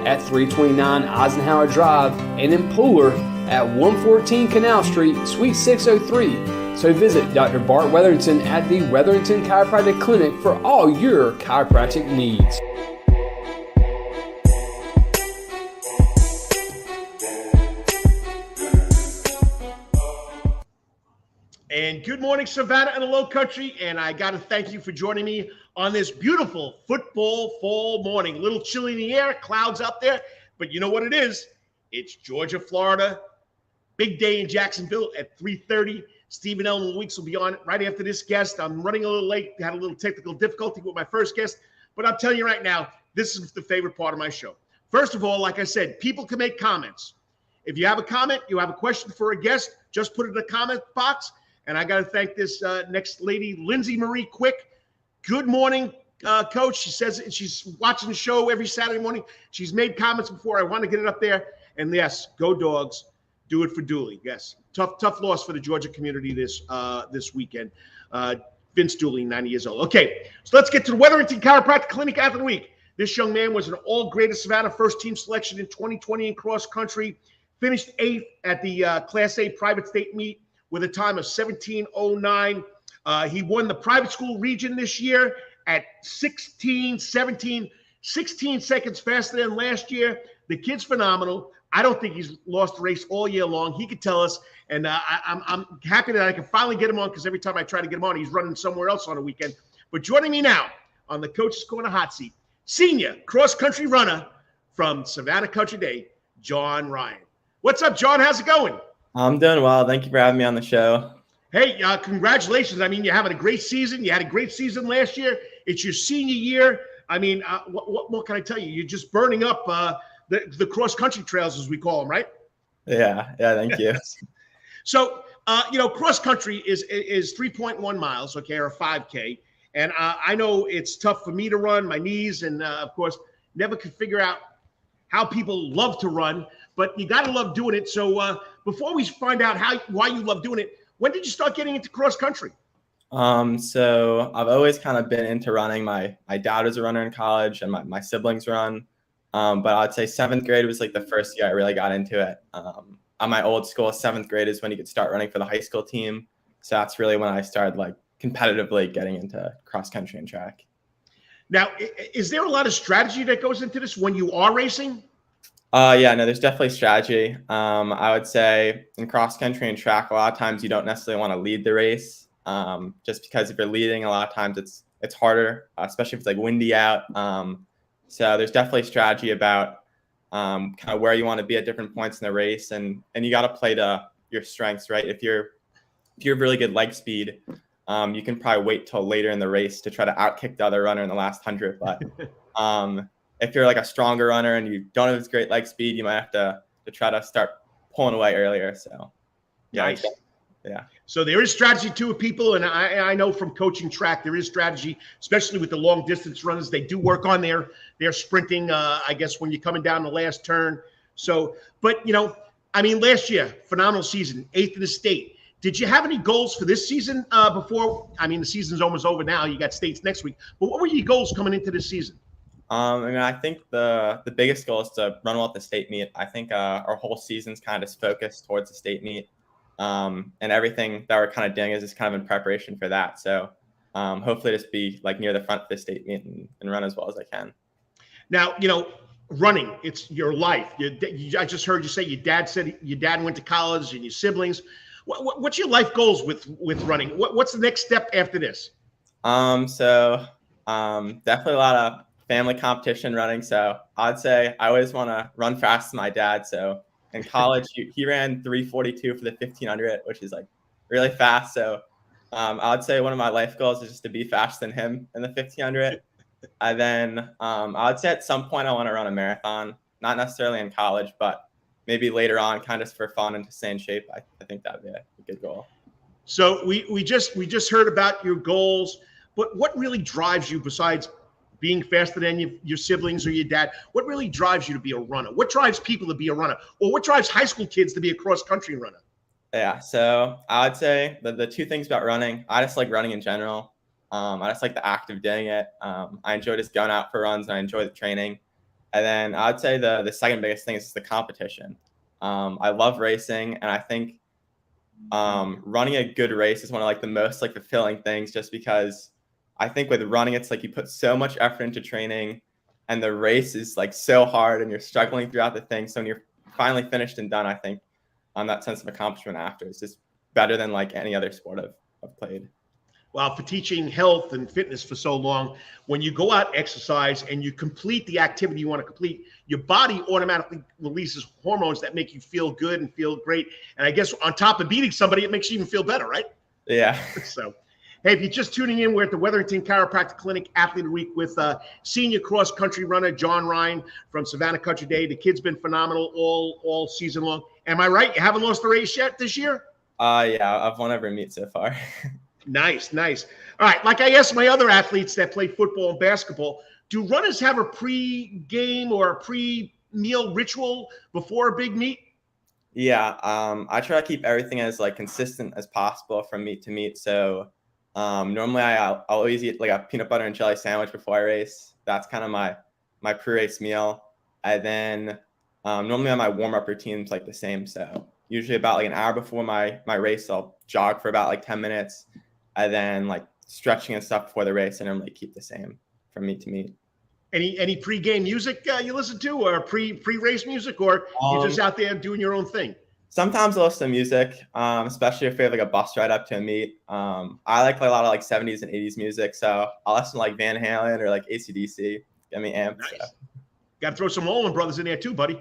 Speaker 3: at 329 Eisenhower Drive and in Pooler at 114 Canal Street, Suite 603. So visit Dr. Bart Wetherington at the Wetherington Chiropractic Clinic for all your chiropractic needs.
Speaker 1: And good morning, Savannah and the Low Country. And I got to thank you for joining me on this beautiful football fall morning. A little chilly in the air, clouds out there, but you know what it is? It's Georgia, Florida. Big day in Jacksonville at 3:30. Stephen Elman Weeks will be on right after this guest. I'm running a little late. Had a little technical difficulty with my first guest, but I'm telling you right now, this is the favorite part of my show. First of all, like I said, people can make comments. If you have a comment, you have a question for a guest, just put it in the comment box. And I got to thank this next lady, Lindsay Marie Quick. Good morning, Coach. She says she's watching the show every Saturday morning. She's made comments before. I want to get it up there. And yes, go Dogs. Do it for Dooley. Yes, tough loss for the Georgia community this weekend. Vince Dooley, 90 years old. Okay, so let's get to the Wetherington Chiropractic Clinic Athlete of the Week. This young man was an all-Greater Savannah first-team selection in 2020 in cross country. Finished 8th at the Class A private state meet with a time of 17:09. He won the private school region this year at 16 seconds faster than last year. The kid's phenomenal. I don't think he's lost a race all year long. He could tell us, and I'm happy that I can finally get him on, because every time I try to get him on, he's running somewhere else on a weekend. But joining me now on the Coach's Corner hot seat, senior cross-country runner from Savannah Country Day, John Ryan. What's up, John? How's it going?
Speaker 6: I'm doing well. Thank you for having me on the show.
Speaker 1: Hey, congratulations. I mean, you're having a great season. You had a great season last year. It's your senior year. I mean, what can I tell you? You're just burning up the cross-country trails, as we call them, right?
Speaker 6: Yeah, thank you.
Speaker 1: So, cross-country is 3.1 miles, okay, or 5K. And I know it's tough for me to run, my knees, and, of course, never could figure out how people love to run. But you got to love doing it. So before we find out why you love doing it, when did you start getting into cross country?
Speaker 6: So I've always kind of been into running. My dad was a runner in college, and my siblings run. But I'd say 7th grade was like the first year I really got into it. At my old school, 7th grade is when you could start running for the high school team. So that's really when I started like competitively getting into cross country and track.
Speaker 1: Now, is there a lot of strategy that goes into this when you are racing?
Speaker 6: Yeah, no, there's definitely strategy. I would say in cross country and track, a lot of times you don't necessarily want to lead the race, just because if you're leading, a lot of times it's harder, especially if it's like windy out. So there's definitely strategy about kind of where you want to be at different points in the race, and you got to play to your strengths, right? If you have really good leg speed, you can probably wait till later in the race to try to outkick the other runner in the last 100. But if you're like a stronger runner and you don't have as great leg speed, you might have to try to start pulling away earlier. So, yeah.
Speaker 1: Nice.
Speaker 6: Yeah.
Speaker 1: So there is strategy to it, people. And I know from coaching track, there is strategy, especially with the long distance runners. They do work on their sprinting, I guess, when you're coming down the last turn. So, but, last year, phenomenal season, 8th in the state. Did you have any goals for this season before? The season's almost over now. You got states next week. But what were your goals coming into this season?
Speaker 6: I think the biggest goal is to run well at the state meet. I think our whole season's kind of just focused towards the state meet. And everything that we're kind of doing is just kind of in preparation for that. So hopefully just be like near the front of the state meet and run as well as I can. Now,
Speaker 1: running, it's your life. I just heard you say your dad went to college and your siblings. What's your life goals with running? What's the next step after this?
Speaker 6: So definitely a lot of family competition running. So I'd say I always want to run fast as my dad. So in college, he ran 3:42 for the 1500, which is like really fast. So I would say one of my life goals is just to be faster than him in the 1500. And then I would say at some point I want to run a marathon, not necessarily in college, but maybe later on, kind of for fun and to stay in shape. I think that would be a good goal.
Speaker 1: So we just heard about your goals, but what really drives you besides being faster than your siblings or your dad? What really drives you to be a runner? What drives people to be a runner? Or what drives high school kids to be a cross-country runner?
Speaker 6: Yeah, so I would say the two things about running, I just like running in general. I just like the act of doing it. I enjoy just going out for runs and I enjoy the training. And then I would say the second biggest thing is the competition. I love racing, and I think running a good race is one of like the most like fulfilling things, just because I think with running, it's like you put so much effort into training and the race is like so hard and you're struggling throughout the thing. So when you're finally finished and done, I think that sense of accomplishment after is just better than like any other sport I've played.
Speaker 1: Well, for teaching health and fitness for so long, when you go out exercise and you complete the activity you want to complete, your body automatically releases hormones that make you feel good and feel great. And I guess on top of beating somebody, it makes you even feel better, right?
Speaker 6: Yeah.
Speaker 1: So, hey, if you're just tuning in, we're at the Wetherington Chiropractic Clinic Athlete of the Week with senior cross-country runner John Ryan from Savannah Country Day. The kid's been phenomenal all season long. Am I right? You haven't lost the race yet this year?
Speaker 6: Yeah, I've won every meet so far.
Speaker 1: Nice. All right, like I asked my other athletes that play football and basketball, do runners have a pre-game or a pre-meal ritual before a big meet?
Speaker 6: Yeah, I try to keep everything as like consistent as possible from meet to meet. So normally I'll always eat like a peanut butter and jelly sandwich before I race. That's kind of my pre-race meal. And then normally on my warm-up routine's like the same. So usually about like an hour before my race, I'll jog for about like 10 minutes. And then like stretching and stuff before the race, and normally keep the same from meet to meet.
Speaker 1: Any pre-game music you listen to, or pre-race music, or you're just out there doing your own thing?
Speaker 6: Sometimes I listen to music, especially if we have like a bus ride up to a meet. I like a lot of like 70s and 80s music, so I'll listen to like Van Halen or like AC/DC. Get me amped.
Speaker 1: Nice.
Speaker 6: So.
Speaker 1: Got to throw some Allman Brothers in there too, buddy.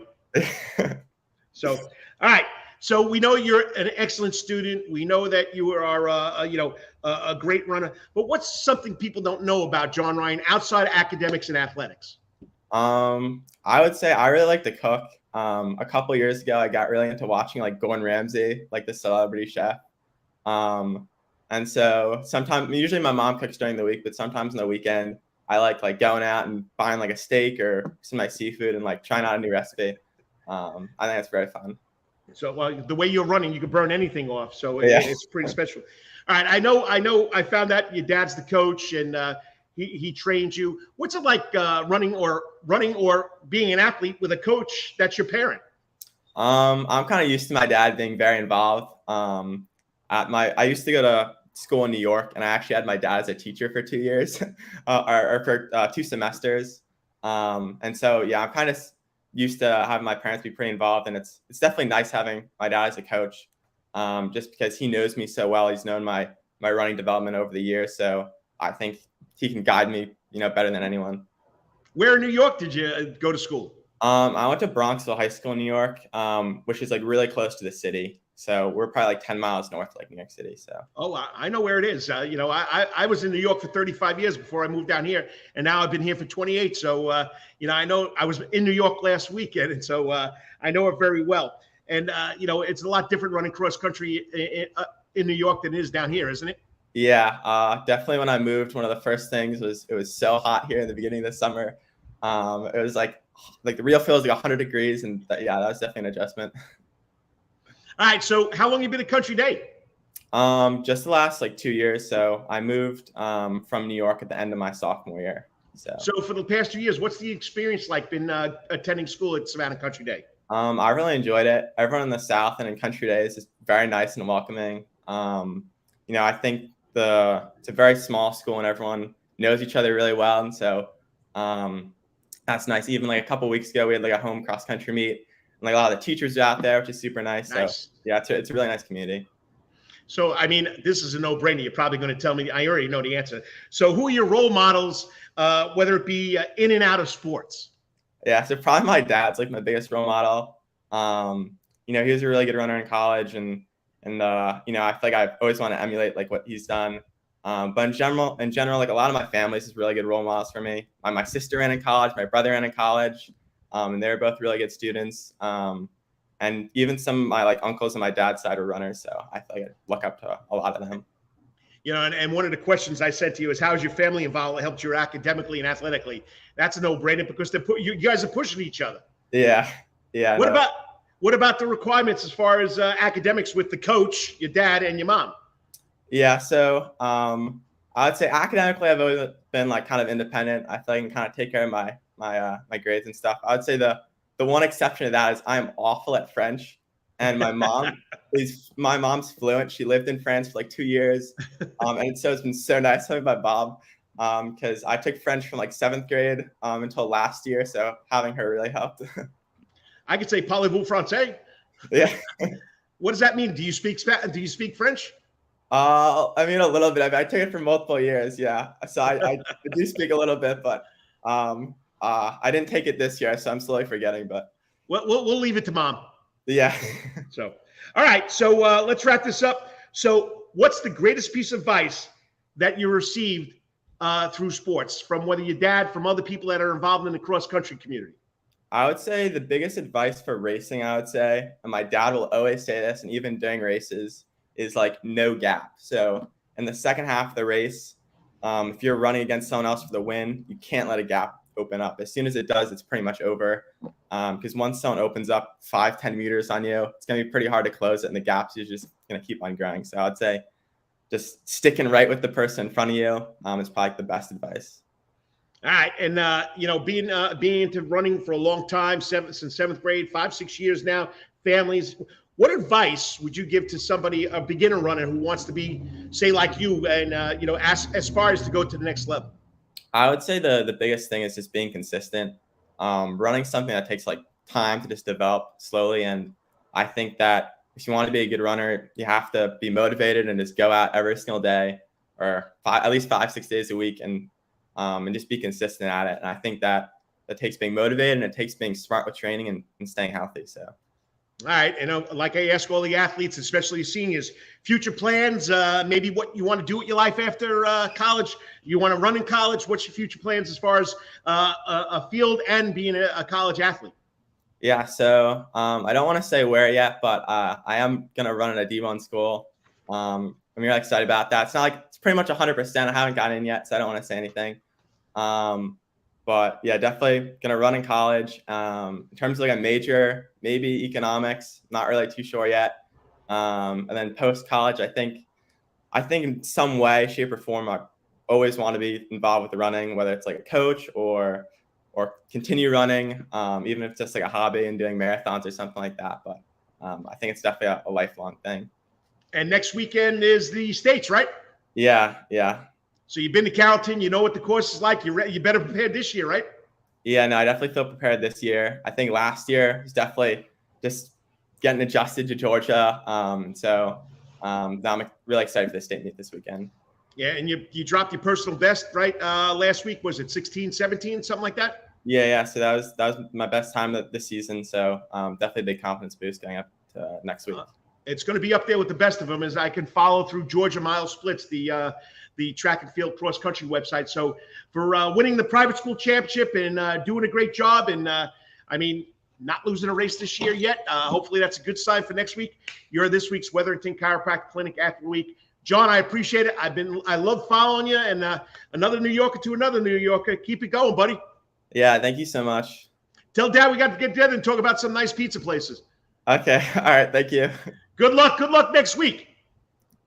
Speaker 1: So, all right. So we know you're an excellent student. We know that you are, a great runner. But what's something people don't know about John Ryan outside of academics and athletics?
Speaker 6: I would say I really like to cook. A couple years ago, I got really into watching like Gordon Ramsay, like the celebrity chef. And so usually my mom cooks during the week, but sometimes on the weekend, I like going out and buying like a steak or some of my seafood and like trying out a new recipe. I think it's very fun.
Speaker 1: So, well, the way you're running, you can burn anything off. So
Speaker 6: yeah.
Speaker 1: It's pretty special. All right. I know. I found out your dad's the coach and he trained you. What's it like running or being an athlete with a coach that's your parent?
Speaker 6: I'm kind of used to my dad being very involved. I used to go to school in New York, and I actually had my dad as a teacher for 2 years or for 2 semesters. And so, yeah, I'm kind of used to having my parents be pretty involved, and it's definitely nice having my dad as a coach, just because he knows me so well. He's known my running development over the years, so I think he can guide me, better than anyone.
Speaker 1: Where in New York did you go to school?
Speaker 6: I went to Bronxville High School in New York, which is like really close to the city. So we're probably like 10 miles north of like New York City. So.
Speaker 1: Oh, I know where it is. I was in New York for 35 years before I moved down here, and now I've been here for 28. So, I know I was in New York last weekend, and so I know it very well. And, it's a lot different running cross country in New York than it is down here, isn't it?
Speaker 6: Yeah, definitely. When I moved, one of the first things was it was so hot here in the beginning of the summer. It was like the real feel was like 100 degrees, and that was definitely an adjustment.
Speaker 1: All right. So how long have you been at Country Day?
Speaker 6: Just the last 2 years. So I moved from New York at the end of my sophomore year. So
Speaker 1: for the past 2 years, what's the experience like been attending school at Savannah Country Day?
Speaker 6: I really enjoyed it. Everyone in the South and in Country Day is just very nice and welcoming. I think it's a very small school and everyone knows each other really well. And so that's nice. Even a couple weeks ago, we had a home cross country meet. And a lot of the teachers are out there, which is super nice. So yeah, it's a really nice community.
Speaker 1: So, this is a no-brainer. You're probably going to tell me. I already know the answer. So who are your role models, whether it be in and out of sports?
Speaker 6: Yeah, so probably my dad's my biggest role model. He was a really good runner in college, and I feel like I've always want to emulate what he's done. But in general, a lot of my family is really good role models for me. My sister ran in college, my brother ran in college. And they were both really good students. And even some of my uncles on my dad's side were runners. So I feel like I look up to a lot of them.
Speaker 1: And one of the questions I said to you is, how is your family involved? Helped you academically and athletically? That's a no-brainer because you guys are pushing each other.
Speaker 6: Yeah.
Speaker 1: What about the requirements as far as academics with the coach, your dad, and your mom?
Speaker 6: Yeah. So I would say academically, I've always been kind of independent. I feel like I can kind of take care of my grades and stuff. I would say the one exception to that is I'm awful at French, and my mom's fluent. She lived in France for 2 years, and so it's been so nice having my mom, because I took French from 7th grade until last year, so having her really helped.
Speaker 1: I could say parlez-vous français?
Speaker 6: Yeah.
Speaker 1: What does that mean? Do you speak French?
Speaker 6: A little bit. I took it for multiple years. Yeah, so I do speak a little bit, but I didn't take it this year, so I'm slowly forgetting. But
Speaker 1: we'll leave it to mom.
Speaker 6: Yeah.
Speaker 1: So, all right. So let's wrap this up. So, what's the greatest piece of advice that you received through sports, from whether your dad, from other people that are involved in the cross country community?
Speaker 6: I would say the biggest advice for racing, and my dad will always say this, and even during races, is no gap. So in the second half of the race, if you're running against someone else for the win, you can't let a gap open up. As soon as it does, it's pretty much over. Because once someone opens up 5-10 meters on you, it's going to be pretty hard to close it, and the gaps is just going to keep on growing. So I'd say just sticking right with the person in front of you is probably the best advice.
Speaker 1: All right. And, being into running for a long time, since 7th grade, 5-6 years now, families, what advice would you give to somebody, a beginner runner who wants to be, say, like you, and, aspires to go to the next level?
Speaker 6: I would say the biggest thing is just being consistent. Running something that takes time to just develop slowly. And I think that if you want to be a good runner, you have to be motivated and just go out every single day, or at least 5-6 days a week, and just be consistent at it. And I think that takes being motivated, and it takes being smart with training and staying healthy. So.
Speaker 1: All right. And like I ask all the athletes, especially seniors, future plans, maybe what you want to do with your life after college. You want to run in college. What's your future plans as far as a field and being a college athlete?
Speaker 6: Yeah. So I don't want to say where yet, but I am going to run at a D1 school. I'm really excited about that. It's not it's pretty much 100%. I haven't gotten in yet, so I don't want to say anything. But yeah, definitely going to run in college. In terms of a major, maybe economics, not really too sure yet. And then post-college, I think in some way, shape, or form, I always want to be involved with the running, whether it's a coach or continue running, even if it's just a hobby and doing marathons or something like that. But I think it's definitely a lifelong thing.
Speaker 1: And next weekend is the States, right?
Speaker 6: Yeah.
Speaker 1: So you've been to Carrollton. You know what the course is like. You better prepared this year, right?
Speaker 6: Yeah, no, I definitely feel prepared this year. I think last year was definitely just getting adjusted to Georgia. So now I'm really excited for the state meet this weekend.
Speaker 1: Yeah, and you dropped your personal best, right? Last week, was it 16, 17, something like that?
Speaker 6: Yeah. So that was my best time this season. So definitely a big confidence boost going up to next week.
Speaker 1: It's going to be up there with the best of them, as I can follow through Georgia Mile Splits, the track and field cross country website. So for winning the private school championship and doing a great job, and not losing a race this year yet. Hopefully that's a good sign for next week. You're this week's Wetherington Chiropractic Clinic Athlete of the Week. John, I appreciate it. I love following you, and another New Yorker to another New Yorker. Keep it going, buddy.
Speaker 6: Yeah, thank you so much.
Speaker 1: Tell Dad we got to get together and talk about some nice pizza places.
Speaker 6: Okay. All right. Thank you.
Speaker 1: Good luck. Good luck next week.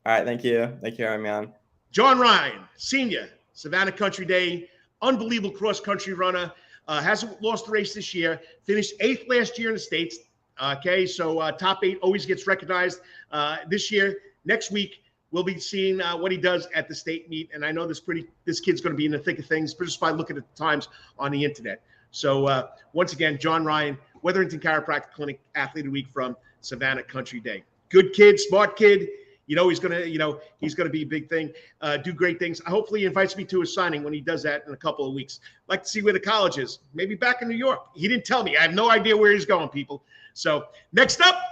Speaker 6: All right. Thank you. Thank you for having me on.
Speaker 1: John Ryan, senior, Savannah Country Day, unbelievable cross-country runner. Hasn't lost the race this year. Finished 8th last year in the States. Okay, so top 8 always gets recognized. This year, next week, we'll be seeing what he does at the state meet. And I know this kid's going to be in the thick of things just by looking at the times on the internet. So once again, John Ryan, Wetherington Chiropractic Clinic Athlete of the Week from Savannah Country Day. Good kid, smart kid. He's gonna be a big thing, do great things. Hopefully he invites me to a signing when he does that in a couple of weeks. Like to see where the college is, maybe back in New York. He didn't tell me. I have no idea where he's going, people. So next up,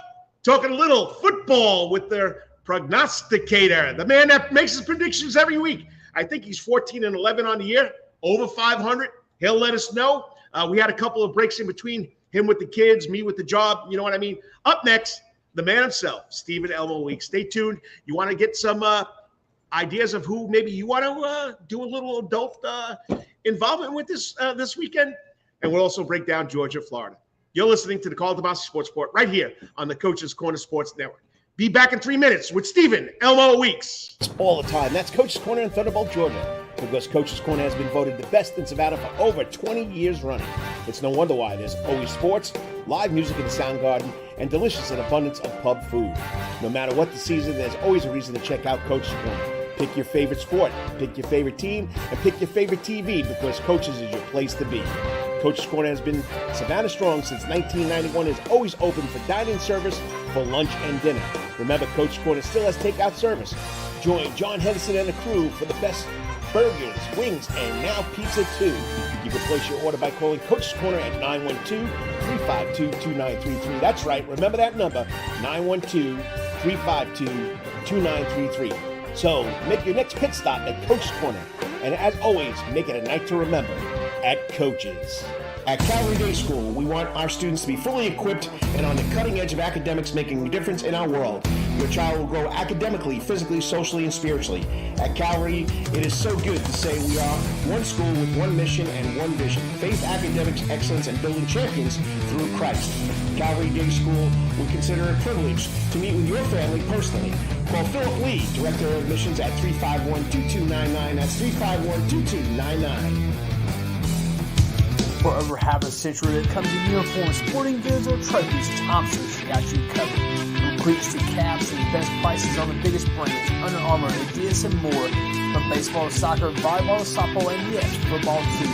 Speaker 1: talking a little football with their prognosticator, the man that makes his predictions every week. I think he's 14-11 on the year, over 500. He'll let us know. We had a couple of breaks in between, him with the kids, me with the job. You know what I mean? Up next, the man himself, Stephen Elmo Weeks. Stay tuned. You want to get some ideas of who maybe you want to do a little adult involvement with this weekend, and we'll also break down Georgia, Florida. You're listening to the Karl DeMasi Sports Report right here on the Coach's Corner Sports Network. Be back in 3 minutes with Stephen Elmo Weeks.
Speaker 5: All the time. That's Coach's Corner in Thunderbolt, Georgia, because Coach's Corner has been voted the best in Savannah for over 20 years running. It's no wonder why there's always sports, live music in the sound garden, and delicious and abundance of pub food. No matter what the season, there's always a reason to check out Coach's Corner. Pick your favorite sport, pick your favorite team, and pick your favorite TV, because Coach's is your place to be. Coach's Corner has been Savannah strong since 1991, is always open for dine-in service for lunch and dinner. Remember, Coach's Corner still has takeout service. Join John Henderson and the crew for the best burgers, wings, and now pizza too. You can place your order by calling Coach's Corner at 912-352-2933. That's right, remember that number, 912-352-2933. So make your next pit stop at Coach's Corner. And as always, make it a night to remember at Coach's. At Karl Day School, we want our students to be fully equipped and on the cutting edge of academics, making a difference in our world. Your child will grow academically, physically, socially, and spiritually. At Calvary, it is so good to say we are one school with one mission and one vision: faith, academics, excellence, and building champions through Christ. Calvary Day School, we consider it a privilege to meet with your family personally. Call Philip Lee, Director of Admissions, at 351-2299. That's 351-2299.
Speaker 2: For over half a century, when it comes to uniforms, sporting goods, or trophies, Thompson's got you covered. From cleats to caps and the best prices on the biggest brands: Under Armour, Adidas, and more. From baseball to soccer, volleyball to softball, and yes, football too.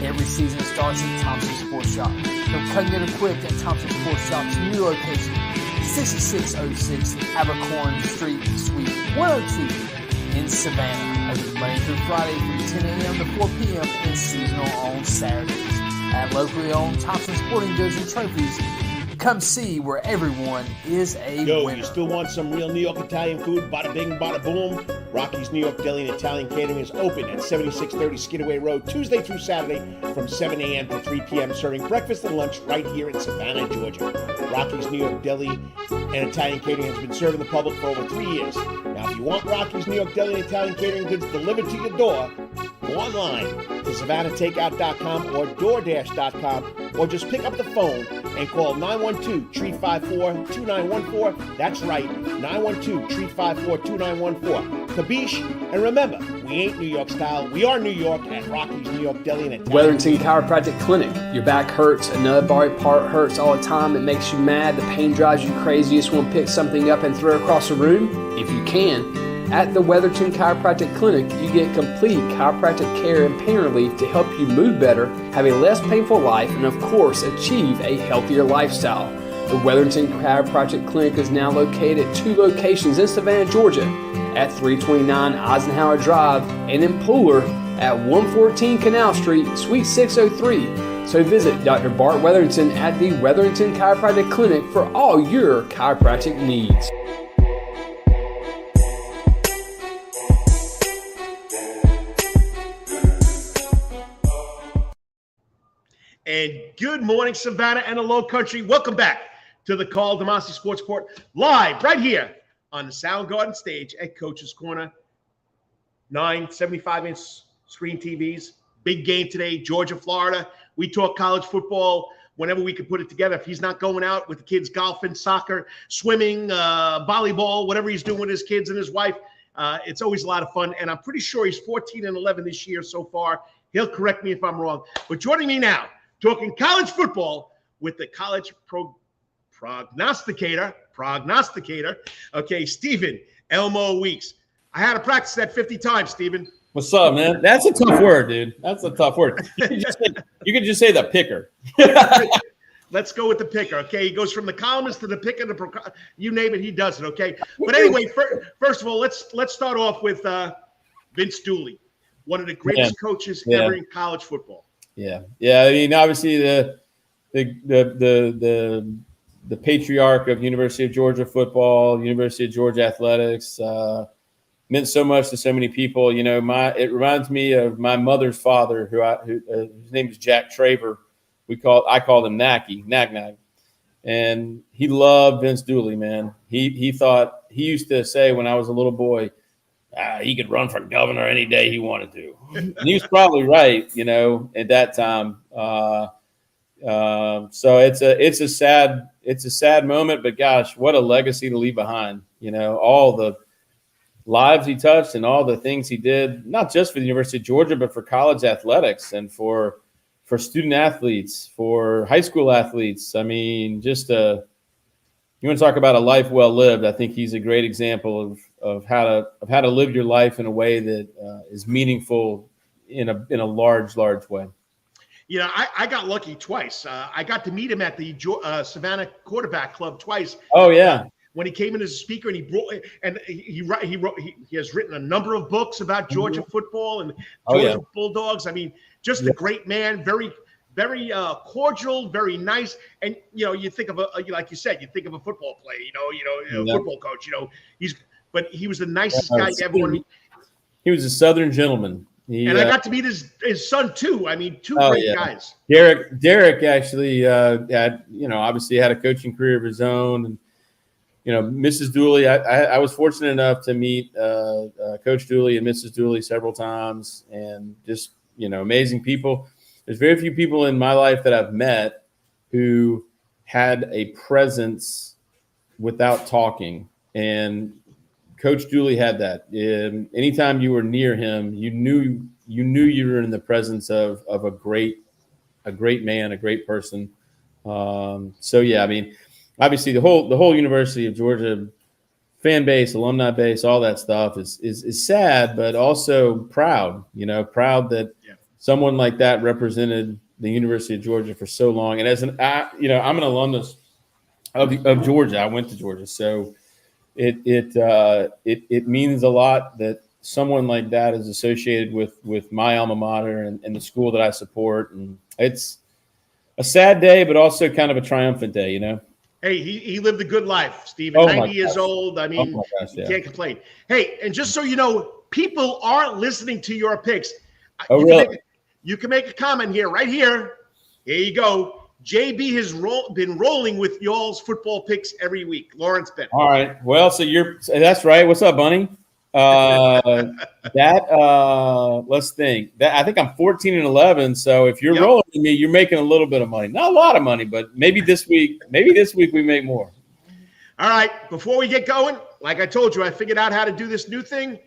Speaker 2: Every season starts at Thompson Sports Shop. From cutting and equipped at Thompson Sports Shop's new location, 6606 Abercorn Street, Suite 102 in Savannah. Open Monday through Friday from 10 a.m. to 4 p.m. and seasonal on Saturdays. At locally owned Thompson Sporting Goods and Trophies, come see where everyone is a winner.
Speaker 5: You still want some real New York Italian food? Bada bing, bada boom. Rocky's New York Deli and Italian Catering is open at 7630 Skidaway Road, Tuesday through Saturday from 7 a.m. to 3 p.m., serving breakfast and lunch right here in Savannah, Georgia. Rocky's New York Deli and Italian Catering has been serving the public for over 3 years. Now, if you want Rocky's New York Deli and Italian Catering goods delivered to your door, go online to SavannahTakeout.com or DoorDash.com, or just pick up the phone and call 912-354-2914. That's right, 912-354-2914. Kabish, and remember, we ain't New York style. We are New York at Rocky's New York Deli and Italian.
Speaker 3: Wetherington Chiropractic Clinic. Your back hurts, another body part hurts all the time. It makes you mad. The pain drives you crazy. You just want to pick something up and throw it across the room. If you can, At the Wetherington Chiropractic Clinic, you get complete chiropractic care and pain relief to help you move better, have a less painful life, and of course, achieve a healthier lifestyle. The Wetherington Chiropractic Clinic is now located at 2 locations in Savannah, Georgia, at 329 Eisenhower Drive and in Pooler at 114 Canal Street, Suite 603. So visit Dr. Bart Wetherington at the Wetherington Chiropractic Clinic for all your chiropractic needs.
Speaker 1: And good morning, Savannah and the Low Country. Welcome back to the Karl DeMasi Sports Report, live right here on the Soundgarden stage at Coach's Corner. 9 75-inch screen TVs. Big game today, Georgia, Florida. We talk college football whenever we can put it together. If he's not going out with the kids golfing, soccer, swimming, volleyball, whatever he's doing with his kids and his wife, it's always a lot of fun. And I'm pretty sure he's 14-11 this year so far. He'll correct me if I'm wrong. But joining me now, talking college football with the college prognosticator, okay, Stephen Elmo Weeks. I had to practice that 50 times, Stephen.
Speaker 7: What's up, man? That's a tough word, dude. That's a tough word. You could just say the picker.
Speaker 1: Let's go with the picker, okay? He goes from the columnist to the picker, you name it, he does it, okay? But anyway, first of all, let's start off with Vince Dooley, one of the greatest coaches ever in college football.
Speaker 7: Yeah. I mean, obviously the patriarch of University of Georgia football, University of Georgia athletics, meant so much to so many people. You know, it reminds me of my mother's father, whose name is Jack Traver. I called him Nag, and he loved Vince Dooley, man. He used to say when I was a little boy, he could run for governor any day he wanted to. And he was probably right, you know, at that time. So it's a sad moment, but gosh, what a legacy to leave behind. You know, all the lives he touched and all the things he did, not just for the University of Georgia, but for college athletics and for student athletes, for high school athletes. I mean, you want to talk about a life well lived. I think he's a great example of how to live your life in a way that is meaningful in a large way.
Speaker 1: You know, I got lucky twice. I got to meet him at the Savannah Quarterback Club twice.
Speaker 7: Oh yeah. When
Speaker 1: he came in as a speaker, and he has written a number of books about Georgia football and Georgia Bulldogs. I mean, just a great man, very, very cordial, very nice. And you know, you think of like you said, you think of a football player, a football coach. You know, but he was the nicest guy ever.
Speaker 7: He was a Southern gentleman.
Speaker 1: And I got to meet his son too. I mean, two great guys.
Speaker 7: Derek actually obviously had a coaching career of his own, and you know, Mrs. Dooley. I was fortunate enough to meet Coach Dooley and Mrs. Dooley several times, and just amazing people. There's very few people in my life that I've met who had a presence without talking, and Coach Dooley had that. Anytime you were near him, you knew you were in the presence of a great man, a great person. So yeah, I mean, obviously the whole University of Georgia fan base, alumni base, all that stuff is sad, but also proud. Proud that someone like that represented the University of Georgia for so long. And I'm an alumnus of Georgia. I went to Georgia, so. It means a lot that someone like that is associated with my alma mater and the school that I support. And it's a sad day, but also kind of a triumphant day,
Speaker 1: Hey, he lived a good life, Stephen. 90 years old. I mean, you can't complain. Hey, and just so you know, people are listening to your picks. You can make a comment here, right here. Here you go. JB has been rolling with y'all's football picks every week. Lawrence Bennett.
Speaker 7: All right. Well, that's right. What's up, Bunny? Let's think. I think I'm 14-11. So if you're rolling with me, you're making a little bit of money. Not a lot of money, but maybe this week we make more.
Speaker 1: All right. Before we get going, like I told you, I figured out how to do this new thing.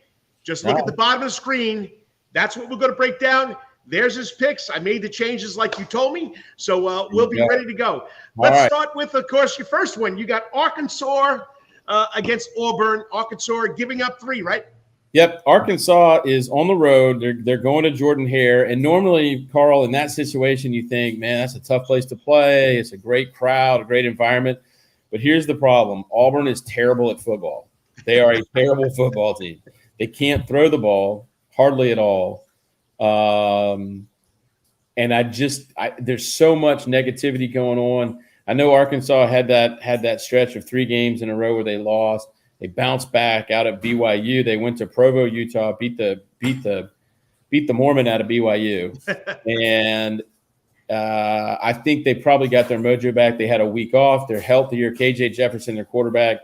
Speaker 1: Just look at the bottom of the screen. That's what we're going to break down. There's his picks. I made the changes like you told me. So we'll be ready to go. Let's start with, of course, your first one. You got Arkansas against Auburn. Arkansas giving up 3, right?
Speaker 7: Yep, Arkansas is on the road. They're going to Jordan-Hare, and normally, Carl, in that situation, you think, man, that's a tough place to play. It's a great crowd, a great environment. But here's the problem: Auburn is terrible at football. They are a terrible football team. They can't throw the ball hardly at all. And there's so much negativity going on. I know Arkansas had that stretch of 3 games in a row where they lost. They bounced back out at BYU. They went to Provo, Utah, beat the Mormon out of BYU, and I think they probably got their mojo back. They had a week off. They're healthier. KJ Jefferson, their quarterback.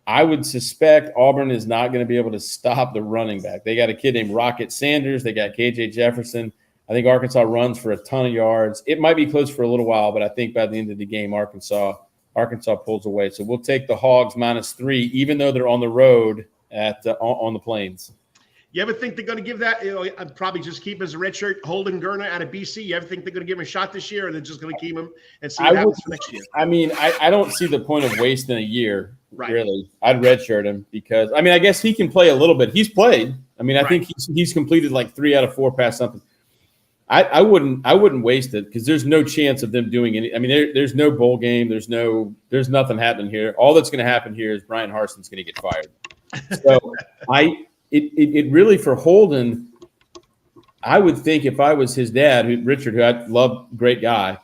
Speaker 7: I would suspect Auburn is not going to be able to stop the running back. They got a kid named Rocket Sanders. They got KJ Jefferson. I think Arkansas runs for a ton of yards. It might be close for a little while, but I think by the end of the game, Arkansas pulls away. So we'll take the Hogs -3, even though they're on the road on the Plains.
Speaker 1: You ever think they're going to give that? I'd probably just keep as a redshirt Holden Gurner out of BC. You ever think they're going to give him a shot this year, or they're just going to keep him and see what happens for next year?
Speaker 7: I mean, I don't see the point of wasting a year.
Speaker 1: Right.
Speaker 7: Really, I'd redshirt him because I guess he can play a little bit. He's played. I think he's completed like 3 out of 4 pass something. I wouldn't waste it because there's no chance of them doing any. There's no bowl game. There's nothing happening here. All that's going to happen here is Brian Harson's going to get fired. So it really for Holden, I would think if I was his dad, Richard, who I love, great guy,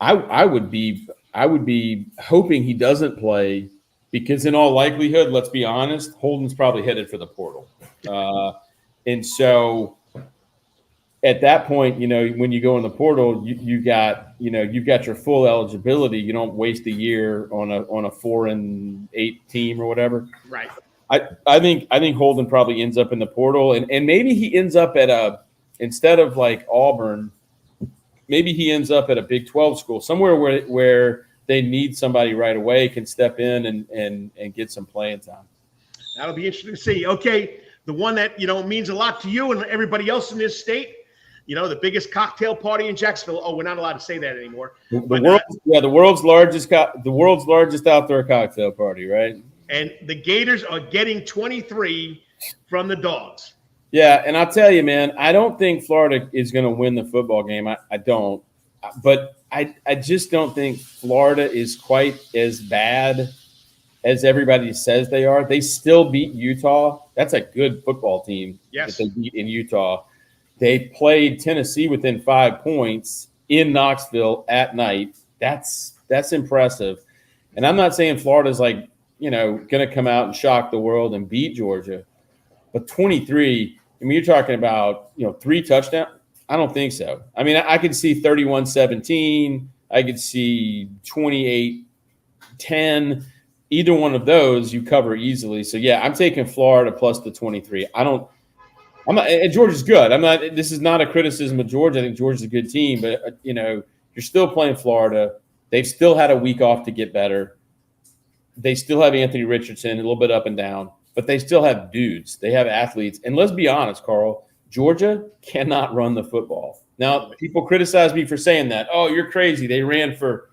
Speaker 7: I would be hoping he doesn't play because in all likelihood, let's be honest, Holden's probably headed for the portal, and so. At that point, when you go in the portal, you've got your full eligibility. You don't waste a year on a 4-8 team or whatever.
Speaker 1: Right.
Speaker 7: I think Holden probably ends up in the portal, and maybe he ends up at instead of like Auburn, maybe he ends up at a Big 12 school somewhere where they need somebody right away, can step in and get some playing time.
Speaker 1: That'll be interesting to see. Okay, the one that means a lot to you and everybody else in this state. The biggest cocktail party in Jacksonville. Oh, we're not allowed to say that anymore.
Speaker 7: The world's largest outdoor cocktail party, right?
Speaker 1: And the Gators are getting 23 from the Dogs.
Speaker 7: Yeah, and I'll tell you, man, I don't think Florida is going to win the football game. I don't. But I just don't think Florida is quite as bad as everybody says they are. They still beat Utah. That's a good football team that they beat in Utah. They played Tennessee within 5 points in Knoxville at night. That's impressive. And I'm not saying Florida's going to come out and shock the world and beat Georgia. But 23, you're talking about, 3 touchdowns. I don't think so. I could see 31-17. I could see 28-10. Either one of those you cover easily. So, yeah, I'm taking Florida plus the 23. I'm not, and Georgia's good. This is not a criticism of Georgia. I think Georgia's a good team, but you're still playing Florida. They've still had a week off to get better. They still have Anthony Richardson, a little bit up and down, but they still have dudes. They have athletes. And let's be honest, Carl, Georgia cannot run the football. Now, people criticize me for saying that. Oh, you're crazy. They ran for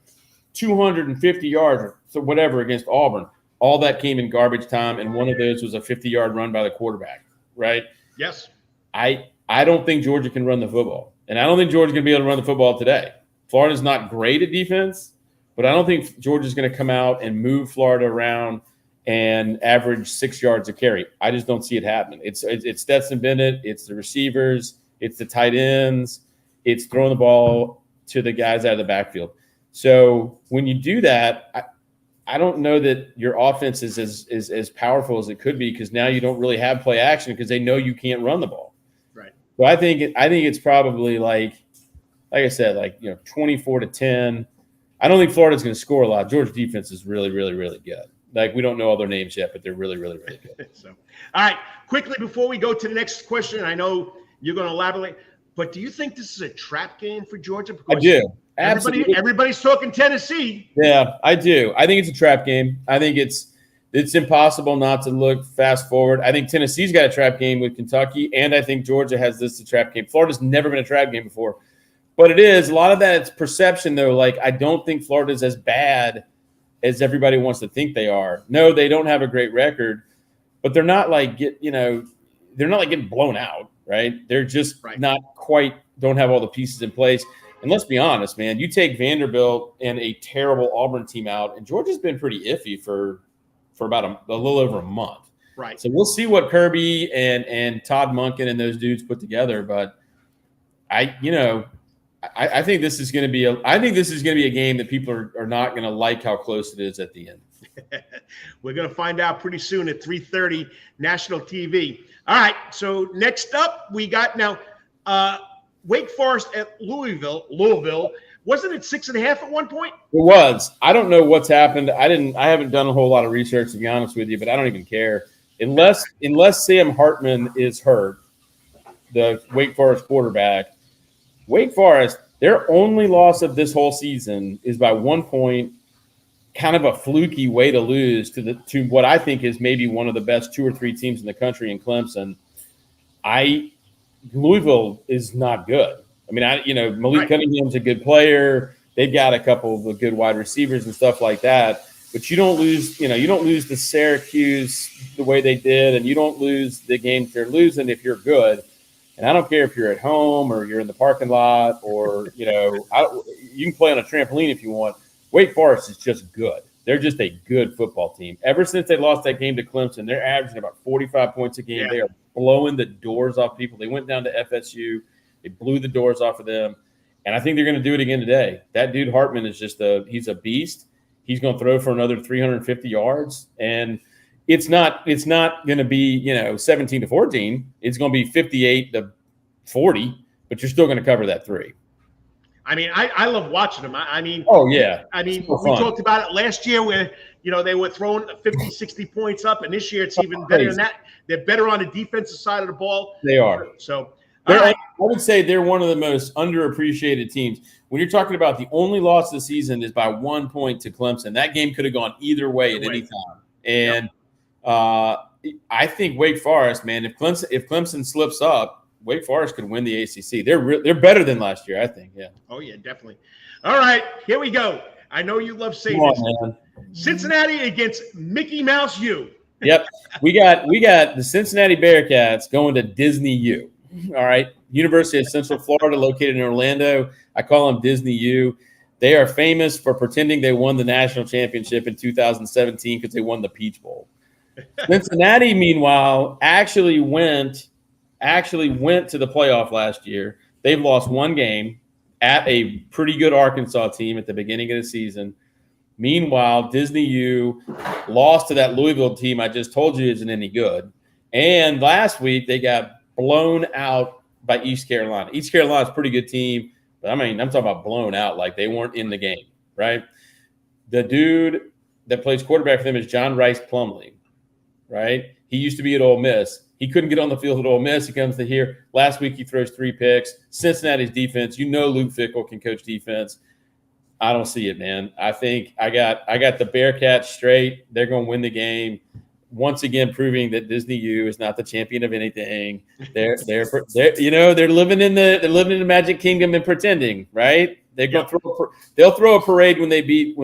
Speaker 7: 250 yards or whatever against Auburn. All that came in garbage time, and one of those was a 50-yard run by the quarterback, right?
Speaker 1: Yes.
Speaker 7: I don't think Georgia can run the football. And I don't think Georgia's going to be able to run the football today. Florida's not great at defense, but I don't think Georgia's going to come out and move Florida around and average 6 yards a carry. I just don't see it happening. It's Stetson Bennett. It's the receivers. It's the tight ends. It's throwing the ball to the guys out of the backfield. So when you do that, I don't know that your offense is as powerful as it could be because now you don't really have play action because they know you can't run the ball.
Speaker 1: Right.
Speaker 7: So I think it's probably like I said, 24-10. I don't think Florida's going to score a lot. Georgia's defense is really, really, really good. We don't know all their names yet, but they're really, really, really good.
Speaker 1: So, all right, quickly before we go to the next question, I know you're going to elaborate, but do you think this is a trap game for Georgia?
Speaker 7: I do. Absolutely.
Speaker 1: Everybody's talking Tennessee.
Speaker 7: Yeah, I do. I think it's a trap game. I think it's impossible not to look fast forward. I think Tennessee's got a trap game with Kentucky, and I think Georgia has this a trap game. Florida's never been a trap game before. But it is. A lot of that is perception, though. I don't think Florida's as bad as everybody wants to think they are. No, they don't have a great record, but they're not they're not like getting blown out, right? They're just not quite, don't have all the pieces in place. And let's be honest, man, you take Vanderbilt and a terrible Auburn team out, and Georgia's been pretty iffy for about a little over a month.
Speaker 1: Right.
Speaker 7: So we'll see what Kirby and Todd Monken and those dudes put together. But I think this is going to be a game that people are not going to like how close it is at the end.
Speaker 1: We're going to find out pretty soon at 3:30 national TV. All right. So next up, we got now Wake Forest at Louisville. Wasn't it 6.5 at one point?
Speaker 7: It was. I don't know what's happened. I haven't done a whole lot of research, to be honest with you, but I don't even care. Unless Sam Hartman is hurt, the Wake Forest quarterback, Wake Forest, their only loss of this whole season is by 1 point, kind of a fluky way to lose to what I think is maybe one of the best 2 or 3 teams in the country in Clemson. Louisville is not good. I mean, Malik Cunningham's a good player. They've got a couple of good wide receivers and stuff like that. But you don't lose to Syracuse the way they did, and you don't lose the games they're losing if you're good. And I don't care if you're at home or you're in the parking lot or, you can play on a trampoline if you want. Wake Forest is just good. They're just a good football team. Ever since they lost that game to Clemson, they're averaging about 45 points a game. Yeah. They are blowing the doors off people. They went down to FSU. They blew the doors off of them. And I think they're going to do it again today. That dude Hartman is he's a beast. He's going to throw for another 350 yards. And it's not going to be, 17-14. It's going to be 58-40, but you're still going to cover that 3.
Speaker 1: I mean, I love watching them.
Speaker 7: Oh, yeah.
Speaker 1: We talked about it last year where, they were throwing 50, 60 points up, and this year it's even better than that. They're better on the defensive side of the ball.
Speaker 7: They are.
Speaker 1: So
Speaker 7: I would say they're one of the most underappreciated teams. When you're talking about the only loss of the season is by 1 point to Clemson, that game could have gone either way at any time. And I think Wake Forest, man, if Clemson slips up, Wake Forest could win the ACC. They're better than last year, I think. Yeah.
Speaker 1: Oh yeah, definitely. All right, here we go. I know you love saying this. Cincinnati against Mickey Mouse U.
Speaker 7: Yep, we got the Cincinnati Bearcats going to Disney U. All right, University of Central Florida, located in Orlando. I call them Disney U. They are famous for pretending they won the national championship in 2017 because they won the Peach Bowl. Cincinnati, meanwhile, actually went to the playoff last year. They've lost one game at a pretty good Arkansas team at the beginning of the season. Meanwhile, Disney U lost to that Louisville team I just told you isn't any good. And last week they got blown out by East Carolina. East Carolina's a pretty good team, but I'm talking about blown out like they weren't in the game, right? The dude that plays quarterback for them is John Rice Plumlee, right? He used to be at Ole Miss. He couldn't get on the field at Ole Miss. He comes to here. Last week he throws 3 picks. Cincinnati's defense, Luke Fickell can coach defense. I don't see it, man. I think I got the Bearcats straight. They're going to win the game. Once again, proving that Disney U is not the champion of anything. They're living in the Magic Kingdom and pretending, right? They're going to they'll throw a parade when they beat